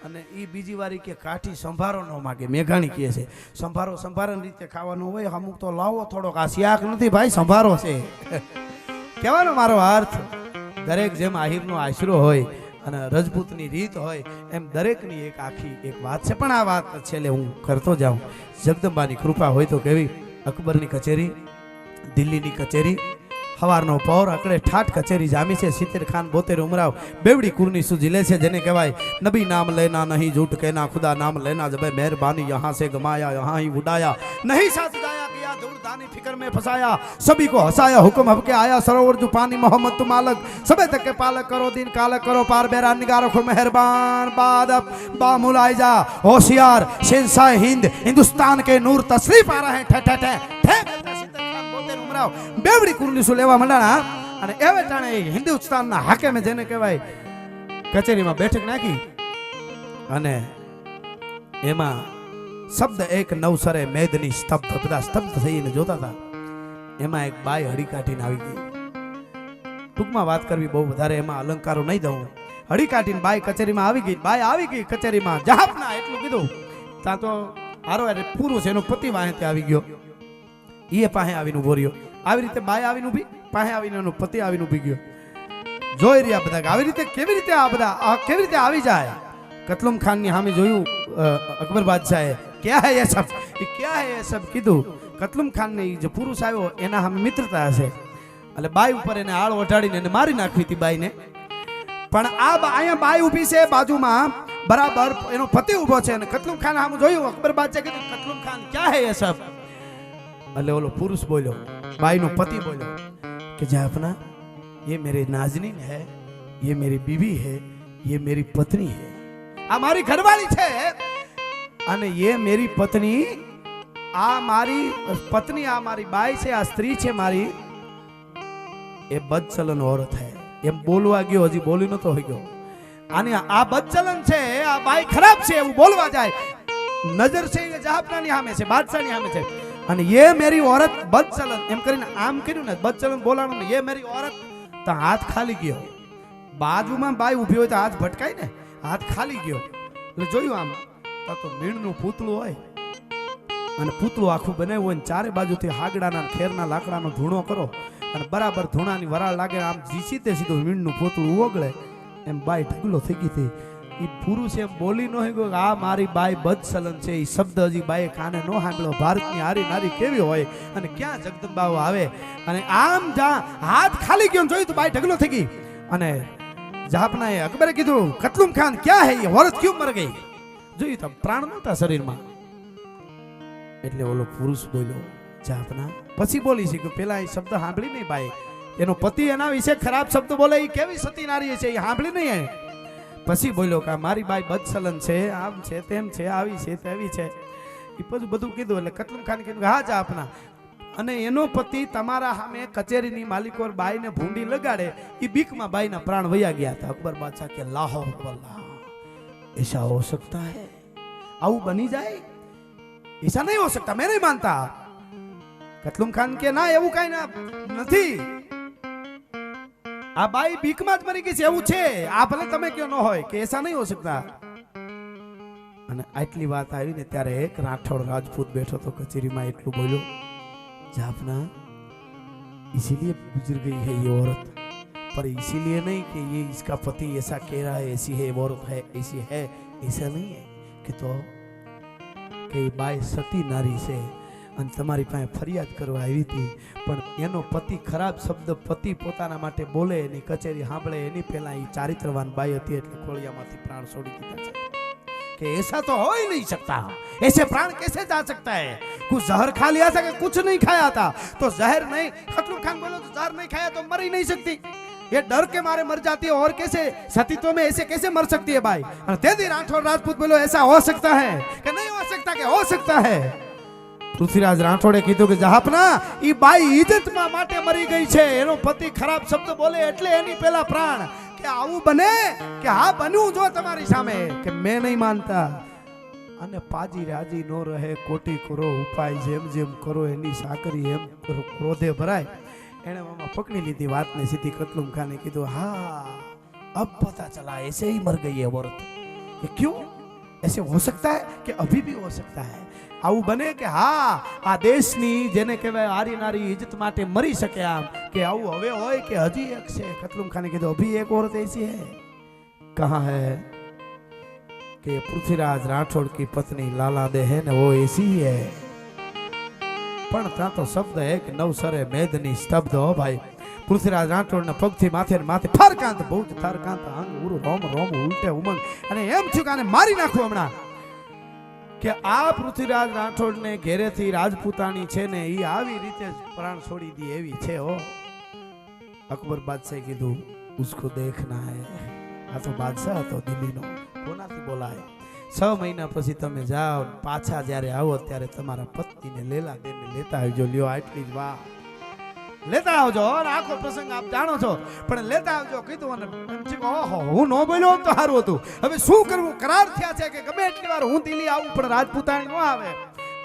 અને એ બીજી વારી કે કાઠી સંભારો ન માગે, મેઘાણી કહે છે સંભારો સંભારણ રીતે ખાવાનો હોય, અમુક તો લાવો થોડોક, આ શાક નથી ભાઈ સંભારો છે કહેવાનો મારો અર્થ. દરેક જેમ આહિરનો આશરો હોય અને રજપૂતની રીત હોય એમ દરેકની એક આખી એક વાત છે. પણ આ વાત છેલ્લે હું કરતો જાઉં. જગદંબાની કૃપા હોય તો કેવી, અકબરની કચેરી, દિલ્હીની કચેરી, હવારનો પહોર અકડે ઠાઠ કચેરી જામી છે. 70 ખાન 72 ઉમરાવ બેવડી કુરની સુજીલે છે, જેને કહેવાય નબી નામ લેના નહીં झूठ कहना, खुदा नाम लेना जब मेहरबानी यहाँ से गमाया यहाँ ही उड़ाया, नहीं साथ जाया किया दूरदानी फिक्र में फंसाया, सभी को हंसाया हुक्म हबके आया, सरोवर जो पानी मोहम्मद तू मालक, सबे तक के पालक करो दिन कालक करो पार, बेरा निगाह रखो मेहरबान बादब बामुल आई जा होशियार शहंशाह हिंद हिंदुस्तान के नूर तशरीफ आ रहे हैं ठे ठे ठे બેવડી કુરલીસુ લેવા મંડાણા અને એવે ટાણે હિન્દુસ્તાનના હાકેમે જેને કહેવાય કચેરીમાં બેઠક નાખી અને એમાં શબ્દ એક નવસરે મેદની સ્તબ્ધ, બધા સ્તબ્ધ થઈને જોતા હતા. એમાં એક બાઈ હડી કાઢીને આવી ગઈ. ટૂંકમાં વાત કરવી બહુ વધારે એમાં અલંકારો નહીં દઉં. હડી કાઢીને બાઈ કચેરીમાં આવી ગઈ. બાઈ આવી ગઈ કચેરીમાં, જહાપના એટલું કીધું ત્યાં તો હારો પુરુષ એનો પતિ વાહે આવી ગયો, એ પાસે આવીને ઉભો રહ્યો. આવી રીતે બાય આવીને ઊભી, પાસે આવીને એનો પતિ આવીને ઊભી ગયો. જોઈ રહ્યા બધા કે આવી રીતે કેવી રીતે આ બધા કેવી રીતે આવી જાય. કતલુમ ખાન ની સામે જોયું અકબર બાદશાહે, ક્યાં હે એ સબ, એ ક્યાં હે એ સબ કીધું. કતલુમ ખાન ને જે પુરુષ આવ્યો એના સામે મિત્રતા હશે એટલે બાઈ ઉપર એને આળ ઓઢાડીને એને મારી નાખવી હતી બાઈને. પણ આ અહીંયા બાઈ ઊભી છે બાજુમાં, બરાબર એનો પતિ ઊભો છે અને કતલુમ ખાન સામે જોયું. અકબર બાદશાહ કીધું કતલુમ ખાન ક્યાં હે એ સબ, એટલે ઓલો પુરુષ બોલ્યો, बाई नो पति बोलो कि जाफना ये मेरे नाजनीन है, ये मेरी बीवी है, ये मेरी पत्नी है, आ मारी घरवाली छे અને ये मेरी पत्नी, आ मारी पत्नी, आ मारी बाई છે, આ સ્ત્રી છે મારી, એ બદચલન औरत है. એમ બોલવા ગયો, હજી બોલી નતો ગયો. આને આ બદચલન છે, આ બાઈ ખરાબ છે એવું બોલવા જાય. નજર છે એ જહાપનાની સામે છે, બાદશાહની સામે છે. અને ये मेरी औरत बदचलन એમ કરીને આમ કર્યું ને, બદચલન બોલાણું ને, ये मेरी औरत તો હાથ ખાલી ગયો. બાજુમાં બાઈ ઊભી હોય તો હાથ ભટકાય ને, હાથ ખાલી ગયો. એટલે જોયું આમ તો મીણનું પૂતળું હોય અને પૂતળું આખું બનાવ્યું હોય ને ચારે બાજુથી હાગડાના ખેરના લાકડાનો ધૂણો કરો અને બરાબર ધૂણાની વરાળ લાગે, આમ સીધે સીધું મીણનું પૂતળું ઓગળે. એમ બાઈ ઢગલો થઈ ગઈ હતી. એ પુરુષ એમ બોલી ન ગયો કે આ મારી બાઈ બદસલન છે. એ શબ્દ હજી બાઈએ કાને ન સાંભળ્યો. ભારતની હારી નારી કેવી હોય અને ક્યાં જગદંબાઓ આવે. અને આમ જા હાથ ખાલી ગયો જોયું તો બાઈ ઢગલો થઈ ગઈ. અને જહાપનાએ અકબરે કીધું કતલુમ ખાન ક્યાં હે, औरत ક્યું મર ગઈ. જોયું તો પ્રાણ નહોતા શરીરમાં. એટલે ઓલો પુરુષ બોલ્યો જહાપના. પછી બોલી છે કે પેલા એ શબ્દ સાંભળી નહીં બાઈ, એનો પતિ એના વિશે ખરાબ શબ્દ બોલે, એ કેવી સતી નારી છે એ સાંભળી નહીં. પછી બોલ્યો કે મારી બાઈ બદસલન છે, આમ છે તેમ છે, આવી છે તેવી છે. એ પછી બધું કીધું. એટલે કતલુમ ખાન કીધું હા જહાપના, અને એનો પતિ તમારા સામે કચેરીની માલિકો બાઈને ભૂંડી લગાડે, એ બીકમાં બાઈના પ્રાણ વયા ગયા હતા. અકબર બાદશાહ કે લાહો વલ્લાહ, ऐसा हो सकता है, આવું બની જાય, ऐसा नहीं हो सकता, मैं नहीं मानता. કતલુમ ખાન કે ના એવું કઈ ના નથી, આ બાઈ બીકમાં જ મરી ગઈ છે એવું છે. આ ભલે તમે કયો ન હોય કે ऐसा नहीं हो सकता. અને આટલી વાત આવી ને ત્યારે એક રાઠોડ રાજપૂત બેઠો તો કચેરીમાં એટલું બોલ્યો, जाफना इसीलिए गुजर गई है ये औरत, पर इसीलिए नहीं कि ये इसका पति ऐसा कह रहा है ऐसी है औरत है ऐसी है, ऐसा नहीं है कि तो कि बाई सती नारी से અને તમારી પાસે ફરિયાદ કરવા આવી હતી, પણ એનો પતિ ખરાબ શબ્દ પતિ પોતાના માટે બોલે એની કચેરી સાંભળે એની પહેલા એ ચારિત્રવાન બાઈ હતી એટલે ખોળિયામાંથી प्राण छोड़ी દીધા છે कि ऐसा तो हो ही नहीं सकता, ऐसे प्राण कैसे जा सकता है, कुछ जहर खा लिया था कि कुछ नहीं खाया था, तो जहर नहीं, खतलू खान बोलो तो जहर नहीं खाया तो मर ही नहीं सकती, ये डर के मारे मर जाती है, और कैसे सतीत्व में ऐसे कैसे मर सकती है भाई। तेदी राठौर राजपूत बोलो ऐसा हो सकता है कि नहीं हो सकता, कि हो सकता है। पृथ्वीराज राठौड़े कीधुं कि जहापना ई बाई इज्जत में माटे मरी गई छे, एनो पति खराब शब्द बोले एटले एनी पेला प्राण, के आवुं बने के हा बन्યું જો તમારી સામે, કે मैं नहीं मानता। અને પાજી રાજી નો રહે કોટી કરો ઉપાય, જેમ જેમ કરો એની સાકરી એમ ક્રોધે ભરાય। એણે મામા પકડી લીધી વાતને સીધી કતલુમ ખાને કીધું, हाँ अब पता चला ऐसे ही मर गई है औरत, कि क्यों ऐसे हो सकता है कि अभी भी हो सकता है, આવું બને કે હા આ દેશની જેને કહેવાય આરી નારી ઇજ્જત માટે મરી શકે આમ, કે આવું હવે હોય કે હજી એક છે। કતલુમ ખાને કીધું अभी एक औरत ऐसी है, कहाँ है, कि पृथ्वीराज राठौड़ की पत्नी लाला दे है ना वो ऐसी ही है, पण ત્યાં તો શબ્દ है कि નવસરે મેદની સ્તબ્ધ हो भाई। पृथ्वीराज राठौड़ ने पगथी माथे माथे ફરકાંત બહુ થરકાંત અંગ ઉરુ રોમ રોમ ઉલટે ઉમંગ, અને એમ થયું કે આને મારી નાખું હમણાં, કે આ પૃથ્વીરાજ રાઠોડ ને ઘેરેથી રાજપૂતાણી છે ને ઈ આવી રીતે પ્રાણ છોડી દી એવી છે હો। અકબર બાદશાહ કીધું उसको देखना है, આ તો બાદશાહ હતો દિલ્હીનો, કોનાથી બોલાય। 6 મહિના પછી તમે જાઓ, પાછા જ્યારે આવો ત્યારે તમારા પત્નીને લેલા દેને લેતા આવજો, લ્યો આટલી જ વાત લેતા આવજો, અને આખો પ્રસંગ આપ જાણો છો, પણ લેતા આવજો કીધું। અને ઓહો હું ન બોલ્યો તો સારું હતું, હવે શું કરવું, કરાર થયા છે કે ગમે એટલી વાર હું દિલ્હી આવું પણ રાજપૂતાણી ન આવે।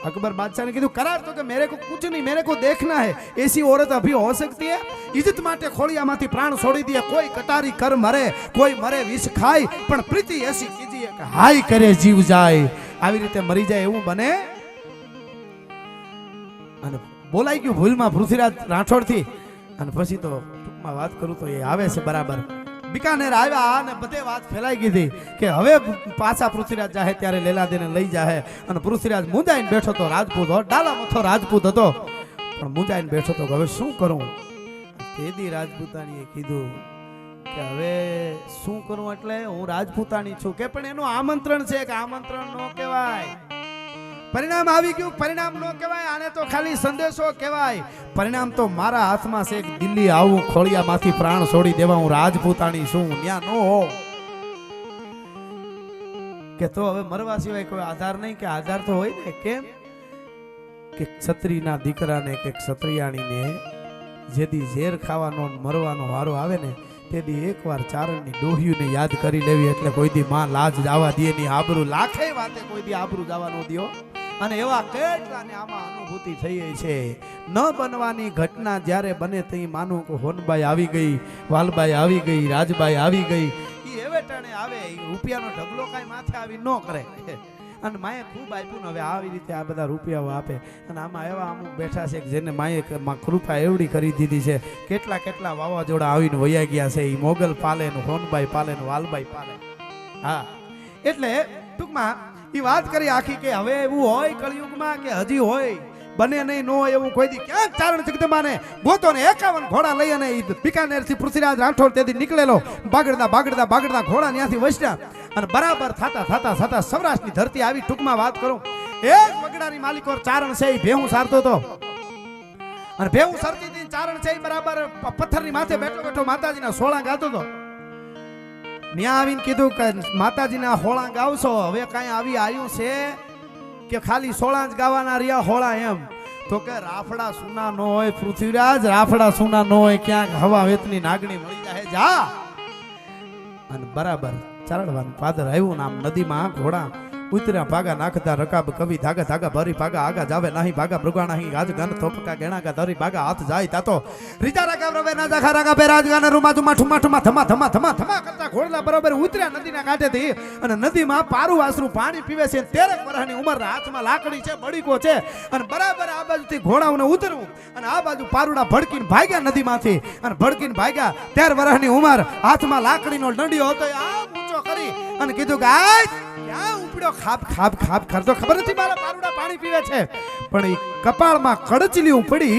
अकबर बादशाह ने कीधु करार तो कि मेरे को कुछ नहीं, मेरे को देखना है ऐसी औरत अभी हो सकती है, इज्जत माटे खोड़ियामांथी प्राण छोड़ी दिए, कोई कटारी कर मरे कोई मरे विष खाई, पण प्रीति ऐसी कीजिए कि हाय करे जीव जाए, આવી રીતે મરી જાય એવું બને। અને બોલાઈ ગયું ભૂલમાં પૃથ્વીરાજ રાઠોડ થી, અને પછી તો ટૂંકમાં વાત કરું તો એ આવે છે બરાબર બીકાનેર આવ્યા અને બધે વાત ફેલાઈ ગઈ હતી કે હવે પાછા પૃથ્વીરાજ જાહે ત્યારે લેલાદેને લઈ જાહે। અને પૃથ્વીરાજ મુંજાઈને બેઠો તો, રાજપૂત હતો, ડાલા મથો રાજપૂત હતો, પણ મુંજાઈને બેઠો તો હવે શું કરું। તેદી રાજપૂતાણીએ કીધું કે હવે શું કરું, એટલે હું રાજપૂતાણી છું, કે પણ એનું આમંત્રણ છે, કે આમંત્રણ નો કહેવાય, પરિણામ આવી ગયું, પરિણામ નો કહેવાય, આને તો ખાલી સંદેશો કહેવાય। પરિણામ તો મારા હાથમાં છે, દિલ્હી આવું ખોળિયામાંથી પ્રાણ છોડી દેવા, હું રાજપૂતાણી છું, ન્યા નો હો, કે તો હવે મરવા સિવાય કોઈ આધાર નહીં, કે આધાર તો હોય ને, કેમ કે ક્ષત્રિયના દીકરાને કે ક્ષત્રિયાણીને જેદી ઝેર ખાવાનો મરવાનો વારો આવે ને તેદી એકવાર ચારણની ડોહીઓને યાદ કરી લેવી, એટલે કોઈ દી માં લાજ જવા દે ની, આબરૂ લાખે વાતે કોઈ દી આબરૂ જવા નો દયો। અને એવા કેટલાને આમાં અનુભૂતિ થઈ છે। ન બનવાની ઘટના જ્યારે બને તઈ માનું કે હોનબાઈ આવી ગઈ, વાલબાઈ આવી ગઈ, રાજબાઈ આવી ગઈ, ઈ એવે ટાણે આવે, રૂપિયાનો ઢગલો કાંઈ માથે આવી ન કરે, અને માએ ખૂબ આપ્યું ને હવે આવી રીતે આ બધા રૂપિયાઓ આપે। અને આમાં એવા અમુક બેઠા છે કે જેને માએ કૃપા એવડી કરી દીધી છે, કેટલા કેટલા વાવાઝોડા આવીને વયા ગયા છે, એ મોગલ પાલે ને હોનબાઈ પાલે ને વાલબાઈ પાલે। હા એટલે ટૂંકમાં એ વાત કરી આખી કે હવે એવું હોય કળિયુગમાં કે હજી હોય, બને નહીં નો એવું કોઈ દી ક્યાંક ચારણ જગદંબાને ગોતો ને 51 ઘોડા લઈ અને બીકાનેર થી પૃથ્વીરાજ રાઠોડ તેથી નીકળેલો, બાગડતા બાગડતા બાગડતા ઘોડા ત્યાંથી વસ્યા, અને બરાબર થતા થતા થતા સૌરાષ્ટ્રની ધરતી આવી। ટૂંકમાં વાત કરું, એક વગડાની માલિકો ચારણ છે, ભેહું સારતો હતો, અને ભેહું સરતી હતી, ચારણ છે બરાબર પથ્થરની માથે બેઠો બેઠો માતાજીના સોળા ગાતો હતો। ન્યા આવીને કીધું કે માતાજીના હોળા ગાવશો, હવે કાંઈ આવી આવ્યું છે કે ખાલી સોળા જ ગાવાના રહ્યા હોળા એમ, તો કે રાફડા સુના નો હોય પૃથ્વીરાજ, રાફડા સુના નો હોય, ક્યાંક હવા વેતની નાગણી મળી જાય જા। અને બરાબર ચારણવાનું પાદર આવ્યું ને આમ નદીમાં ઘોડા ઉતર્યા ભાગા નાખતા રકાબ કવિ ધાગા ધાગા ભરી ભાગા આગા જાવે નહીં ભાગા મૃગા નહીં ગાજ ગન થોપકા ગેણાકા ધરી ભાગા હાથ જાય તાતો રીજા રાગા રવે ના જાખા રાગા બેરાજ ગાને રૂમા તુમા ઠુમા ઠુમા થમા થમા થમા થમા કરતા ઘોડલા બરોબર ઉતર્યા નદીના કાંઠેથી અને નદીમાં પારું વાસરું પાણી પીવે છે 13 વર્ષની ઉંમર હાથમાં લાકડી છે બડીકો છે અને બરાબર આ બાજુથી ઘોડાઓને ઉતરવું અને આ બાજુ પારુડા ભડકીને ભાગ્યા નદીમાંથી અને ભડકીને ભાગ્યા 13 વર્ષની ઉંમર હાથમાં લાકડીનો દંડિયો હતો આ ઊંચો કરી અને કીધું કે આ ક્યાં ઉપડ્યો ખાપ ખાપ ખાપ કરતો ખબર નથી મારા પારુડા પાણી પીવે છે પણ ઈ કપાળમાં કડચલીઓ પડી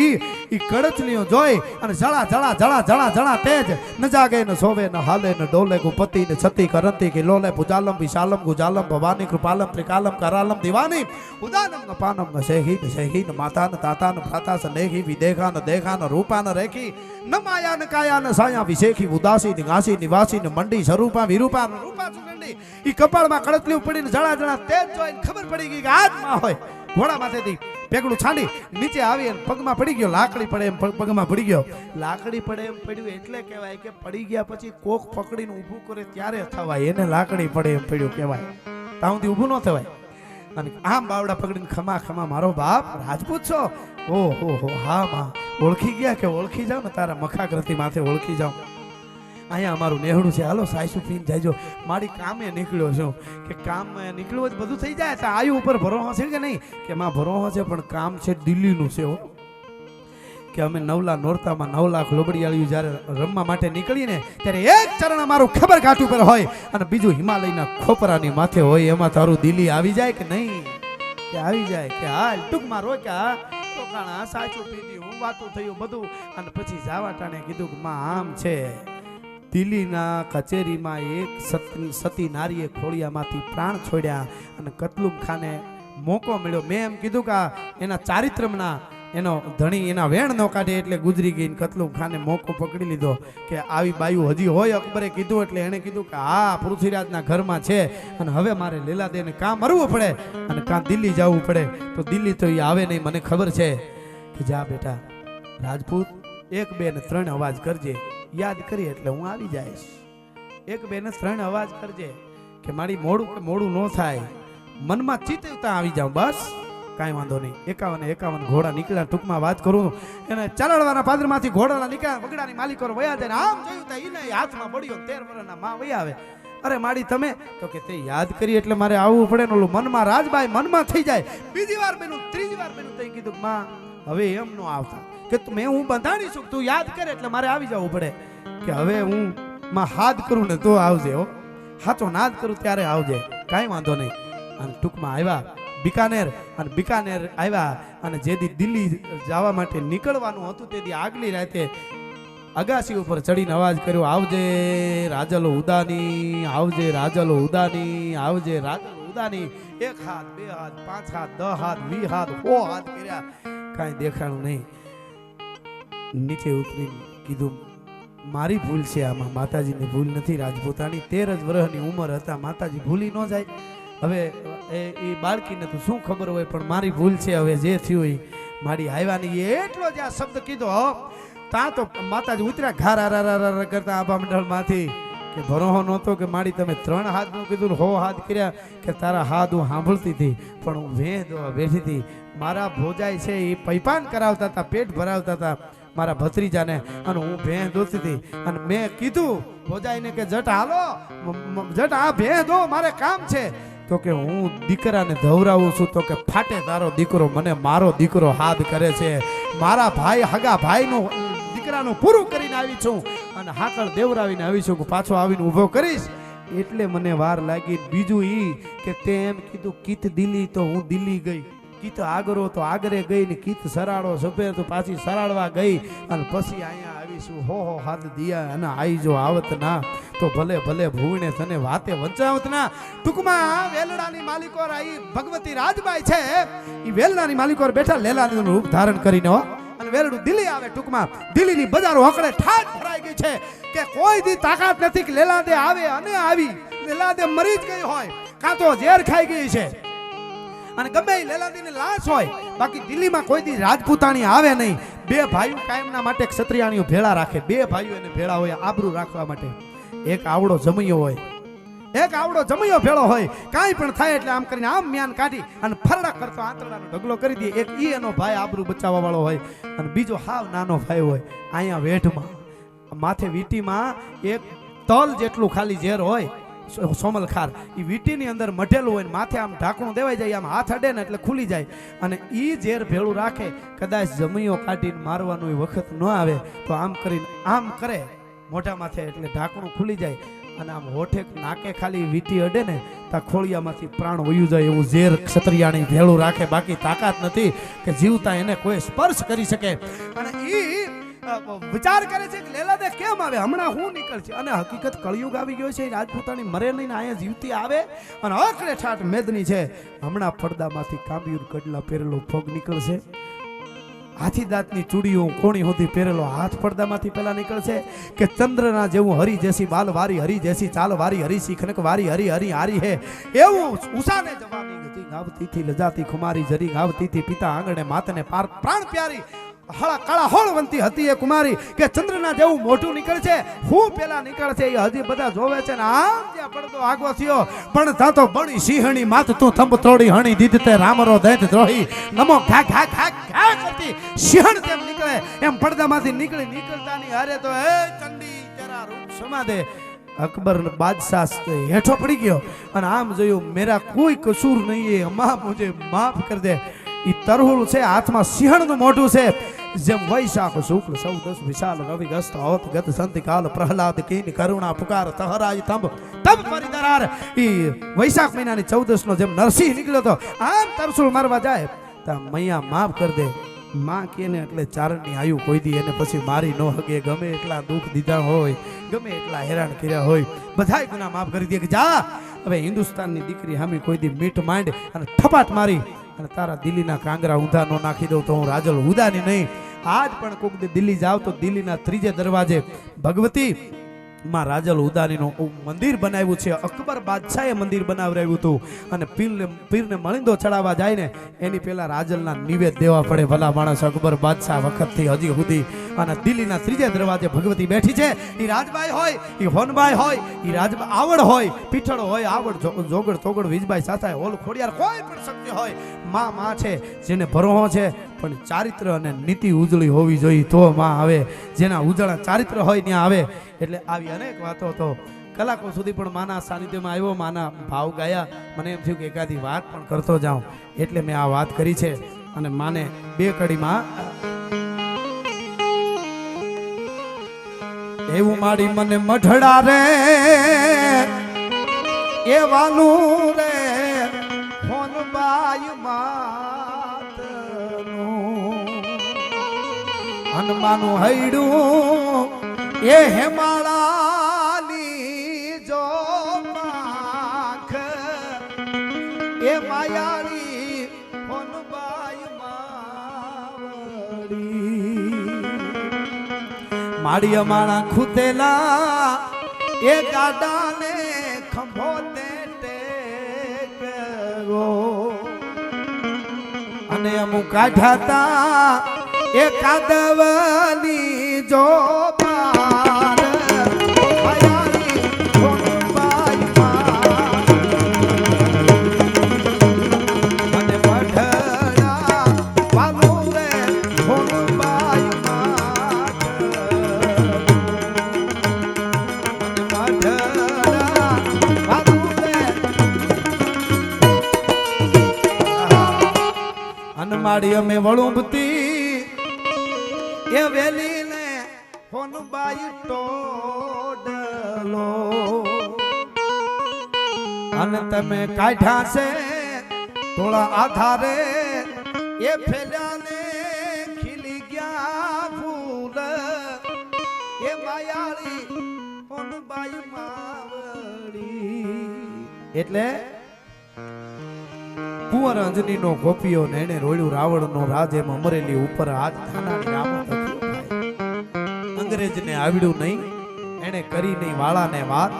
ઈ કડચલીઓ જોઈ અને જળા જળા જળા જળા જળા તેજ ન જાગે ન સોવે ન હાલે ન ડોલે ગુપતિ ને છતી કરંતી કે લોલે પુજાલમ વિશાલમ ગુજાલમ ભવાની કૃપાલમ ત્રિકાલમ કરાલમ દીવાની ઉદાનમ ન પાનમ ન શેહી ન માતા ન તાતા ન ભ્રાતા સનેહી વિદેખા ન દેખા ન રૂપા ન રેખી ન માયા ન કાયા ન સાયા વિશેખી ઉદાસી નિવાસી નિવાસી ન મંડી સ્વરૂપા વિરૂપા રૂપા સુગંડી ઈ કપાળમાં કડચલીઓ પડીને જળા જળા તેજ જોઈને ખબર પડી ગઈ કે આજ માં હોય ઘોડા માથેથી પેગડું છાંડી નીચે આવી અને પગમાં પડી ગયો લાકડી પડે એમ પગમાં પડી ગયો લાકડી પડે એમ પડ્યું એટલે કહેવાય કે પડી ગયા પછી કોક પકડીને ઊભું કરે ત્યારે થવાય એને લાકડી પડે એમ પડ્યું કહેવાય ત્યાં સુધી ઊભું ન થવાય અને આમ બાવડા પકડીને ખમા ખમા મારો બાપ રાજપૂત છો ઓહો હા માં ઓળખી ગયા કે ઓળખી જાવ ને તારા મખાગ્રથી માથે ઓળખી જાવ અહીંયા અમારું નેહડું છે હાલો સાયસુ પીને જાયજો મારી કામે નીકળ્યો છું કે કામ નીકળ્યું હોય બધું થઈ જાય તો આયુ ઉપર ભરોહો છે કે નહીં કે માં ભરોહો છે પણ કામ છે દિલ્હીનું છે હો કે અમે નવલા નોરતામાં 9 લાખ લોબડિયાળીઓ જ્યારે રમવા માટે નીકળીને ત્યારે એક ચરણ અમારું ખબર ઘાટ ઉપર હોય અને બીજું હિમાલયના ખોપરાની માથે હોય એમાં તારું દિલ્હી આવી જાય કે નહીં કે આવી જાય કે હાલ ટૂંકમાં રોક્યા રોકાણા સાચું પીધી હું વાતો થયું બધું અને પછી જાવા ટાણે કીધું કે માં આમ છે દિલ્હીના કચેરીમાં એક સતી નારીએ ખોળિયામાંથી પ્રાણ છોડ્યા અને કતલુમ ખાને મોકો મળ્યો મેં એમ કીધું કે એના ચારિત્રમના એનો ધણી એના વેણ ન કાઢે એટલે ગુજરી ગઈ કતલુમ ખાને મોકો પકડી લીધો કે આવી બાયુ હજી હોય અકબરે કીધું એટલે એણે કીધું કે હા પૃથ્વીરાજના ઘરમાં છે અને હવે મારે લીલાદેને કાં મરવું પડે અને કાં દિલ્હી જવું પડે તો દિલ્હી તો એ આવે નહીં મને ખબર છે કે જા બેટા રાજપૂત 1 2 ને 3 અવાજ કરજે યાદ કરી એટલે હું આવી જઈશ 1 2 ને 3 અવાજ કરજે કે મારી મોડું ન થાય મનમાં ચિત્તતા આવી જાઉં બસ કાંઈ વાંધો નહીં 51 ઘોડા નીકળ્યા ટૂંકમાં વાત કરું એને ચલાડવાના પાદરમાંથી ઘોડાના નીકળ્યા વગડાની માલિકો વયા જાય આમ જોયું તો એને હાથમાં પડ્યો 13 વર્ષના માં વયા આવે અરે માડી તમે તો કે તે યાદ કરી એટલે મારે આવવું પડે ને ઓલું મનમાં રાજબાઈ મનમાં થઈ જાય બીજી વાર બન્યું ત્રીજી વાર બન્યું તો કીધું માં હવે એમ નો આવતા કે મેં હું બંધાણી છું તું યાદ કરે એટલે મારે આવી જવું પડે કે હવે હું માં હાથ કરું ને તો આવજે હો હાચો નાદ કરું ત્યારે આવજે કાંઈ વાંધો નહીં અને ટૂંકમાં આવ્યા બિકાનેર અને બિકાનેર આવ્યા અને જેથી દિલ્હી જવા માટે નીકળવાનું હતું તેથી આગલી રાતે અગાસી ઉપર ચડીને અવાજ કર્યો આવજે રાજલો ઉદાની આવજે રાજલો ઉદાની આવજે રાજલો ઉદાની 1 હાથ 2 હાથ 5 હાથ 10 હાથ 20 હાથ 100 હાથ કર્યા કાંઈ દેખાણું નહીં નીચે ઉતરી કીધું મારી ભૂલ છે આમાં માતાજીની ભૂલ નથી રાજપૂતાની 13 જ વર્ષની ઉંમર હતા માતાજી ભૂલી ન જાય હવે એ બાળકીને તો શું ખબર હોય પણ મારી ભૂલ છે હવે જે થયું એ મારી આવ્યાની એટલો જ આ શબ્દ કીધો ત્યાં તો માતાજી ઉતર્યા ઘારા કરતા આભા મંડળમાંથી કે ભરોહો નહોતો કે મારી તમે 3 હાથનું કીધું 100 હાથ કર્યા કે તારા હાથ હું સાંભળતી હતી પણ હું બેઠી હતી મારા ભોજાઈ છે એ પૈપાન કરાવતા હતા પેટ ભરાવતા હતા મારા ભત્રીજાને અને હું ભેં દોતી હતી અને મેં કીધું ભોજાઈને કે જટ હાલો જટ આ ભેં દો મારે કામ છે તો કે હું દીકરાને ધવરાવું છું તો કે ફાટે તારો દીકરો મને મારો દીકરો હાથ કરે છે મારા ભાઈ હગા ભાઈનું દીકરાનું પૂરું કરીને આવી છું અને હાકળ દેવરાવીને આવી છું પાછો આવીને ઊભો કરીશ એટલે મને વાર લાગી બીજું ઈ કે તે એમ કીધું કીત દિલ્હી તો હું દિલ્હી ગઈ કીત આગરો તો આગરે ગઈ ને કીત સરાડો સફેર તો પાછી સરાડવા ગઈ અને પછી અહીંયા આવીશું હો હાથ દિયા અને આઈ જો આવત ના તો ભલે ભલે ભૂણે તને વાતે વંચાવત ના ટૂંકમાં વેલડાની માલિકો આઈ ભગવતી રાજબાઈ છે ઈ વેલડાની માલિકો બેઠા લેલાનું રૂપ ધારણ કરીને હો અને વેલડું દિલ્હી આવે ટૂંકમાં દિલ્હીની બજારો હકડે ઠાઠ ભરાઈ ગઈ છે કે કોઈ દી તાકાત નથી કે લેલાદે આવે અને આવી લેલાદે મરી જ ગઈ હોય કાં તો ઝેર ખાઈ ગઈ છે અને ગમે એ લેલાદીની લાશ હોય બાકી દિલ્હીમાં કોઈ દી રાજપૂતાણી આવે નહીં 2 ભાઈઓ કાયમના માટે ક્ષત્રિયાણીઓ ભેળા રાખે 2 ભાઈઓ એને ભેળા હોય આબરૂ રાખવા માટે એક આવડો જમૈયો હોય એક આવડો જમૈયો ભેળો હોય, કાંઈ પણ થાય એટલે આમ કરીને આમ મ્યાન કાઢી અને ફરડા કરતો આંતરડાનો ઢગલો કરી દે. એક ઈ એનો ભાઈ આબરૂ બચાવવા વાળો હોય અને બીજો હાવ નાનો ભાઈ હોય. અહીંયા વેઠમાં માથે વીટીમાં એક તલ જેટલું ખાલી ઝેર હોય, સોમલખાર, એ વીટીની અંદર મઢેલું હોય ને માથે આમ ઢાંકણું દેવાઈ જાય, આમ હાથ અડે ને એટલે ખુલી જાય. અને ઈ ઝેર ભેળું રાખે, કદાચ જમૈયો કાઢીને મારવાનું વખત ન આવે તો આમ કરીને આમ કરે મોઢા માથે એટલે ઢાંકણું ખુલી જાય. અને આમ હોઠે નાકે ખાલી વીટી અડે ને તા ખોળિયામાંથી પ્રાણ વયું જાય એવું ઝેર ક્ષત્રિયાણી ભેળું રાખે. બાકી તાકાત નથી કે જીવતા એને કોઈ સ્પર્શ કરી શકે. અને ઈ વિચાર કરે છે કે લેલા દે કેમ આવે, હમણાં હું નીકળશે. અને હકીકત કળિયુગ આવી ગયો છે, રાજપૂતાણી મરે નહીં, અહીંયા જીવતી આવે અને અકડે ઠાઠ મેદની છે. હમણાં પડદામાંથી કાંબિયું કડલા પહેરેલો પગ નીકળશે, હાથી દાંતની ચૂડીઓ કોણી સુધી પહેરેલો હાથ પડદામાંથી પેલા નીકળશે. કે ચંદ્રના જેવું હરી જેસી બાલ વારી હરી જેસી ચાલ વારી હરી શીખનક વારી હરી હરી હારી હે, એવું ઉષાને જવાની ગતિ ગાવતીથી લજાતી ખુમારી જરી ગાવતીથી પિતા આંગણે માતને પ્રાણ પ્યારી હળા કાળા હોળવંતી હતી એ કુમારી. કે ચંદ્રના જેવું મોઢું નીકળશે, હું પેલા નીકળશે એ હજી બધા જોવે છે ને આમ જ્યાં પડદો આગો થયો પણ તા તો બણી સિંહણી માત તું થંભ તોડી હણી દીધ તે રામરો દૈત દ્રોહી નમો ઘા ઘા ઘા ઘા કરતી સિંહણ તેમ નીકળે એમ પડદામાંથી નીકળતાની હારે તો હે ચંડી જરા રૂપ સમા દે. અકબર બાદશાહ હેઠો પડી ગયો અને આમ જોયું, મેરા કોઈ કસૂર નહીં હે, અમા મુજે માફ કર દે. ઈ તરહુલ છે, હાથમાં સિંહણનું મોઢું છે. જેમ વૈશાખ શુક્લ 14 વિશાલ રવિ ગસ્ત હોત ગત સંતિકાલ પ્રહલાદ કીન કરુણા પુકાર તહરાય તંબ તબ પરિદરાર. ઈ વૈશાખ મહિનાની 14 નો જેમ નરસિંહ નીકળ્યો તો આમ તરસુલ મારવા જાય તા મૈયા માફ કર દે. માં કે ને એટલે ચારણની આયુ કોઈ દી એને પછી મારી ન હગે. ગમે એટલા દુઃખ દીધા હોય, ગમે એટલા હેરાન કર્યા હોય, બધાય ગુના માફ કરી દે. કે જા હવે હિન્દુસ્તાનની દીકરી હામી કોઈ દી મીઠ માંડ અને થપાટ મારી અને તારા દિલ્હીના કાંગરા ઊંધા નો નાખી દઉં તો હું રાજલ ઉદાની નહીં. આજ પણ કોક દિલ્હી જાવ તો દિલ્હીના 3 દરવાજે ભગવતી માં રાજલ ઉદાનીનું મંદિર બનાવ્યું છે. અકબર બાદશાહે મંદિર બનાવરાવ્યું હતું. અને પીરને મલિંદો ચડાવવા જાય ને એની પેલા રાજલના નિવેદ દેવા પડે. ભલા માણસ અકબર બાદશાહ વખતથી હજી સુધી. અને દિલ્હીના 3 દરવાજે ભગવતી બેઠી છે. એ રાજબાઈ હોય, એ હોનબાઈ હોય, એ રાજબાઈ આવડ હોય, પીઠળો હોય, આવડ જોગડ તોગડ વીજબાઈ સાથે હોલ ખોડિયાર કોઈ પણ શક્તિ હોય, માં છે જેને ભરોહો છે. પણ ચારિત્ર અને નીતિ ઉજળી હોવી જોઈએ તો માં આવે. જેના ઉજળા ચારિત્ર હોય ત્યાં આવે. એટલે આવી અનેક વાતો તો કલાકો સુધી પણ માના સાનિધ્યમાં આવ્યો, માના ભાવ ગાયા. મને એમ થયું કે એકાદી વાત પણ કરતો જાઉં એટલે મેં આ વાત કરી છે. અને માને 2 કડીમાં એવું માડી મને મઢડા રે એ વાલું રે હોનબાઈ હનુમાનું હૈડું એ હેમાળાની જો માખ એ માયાળી હોનબાઈ માવડી માડી અમાણા ખૂતેલા એ ગાડાને ખંભો તે ટેકો અને અમુક કાઢાતા એ કાદવની જો પાર ભયાની હોનબાઈ અને મઢડા વાલું રે હોનબાઈ મઢડા વાલું રે અનમાડી અમે વળુંબતી એ વેલી ને હોનબાઈ ટોડલો અને તમે કાઢ્યા છે થોડા આધારે એ ફેલ્યા ને ખીલી ગયા ફૂલ એ માયાળી હોનબાઈ માવડી. એટલે કુંવર અંજની નો ગોપીઓ ને એને રોળ્યું રાવણ નો રાજ એમ અમરેલી ઉપર આજ થાનાની રામ અંગ્રેજને આવડ્યું નહીં, એને કરી નહીં વાળાને વાત,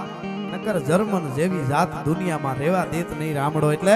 નકર જર્મન જેવી જાત દુનિયામાં રહેવા દેત નહીં રામડો. એટલે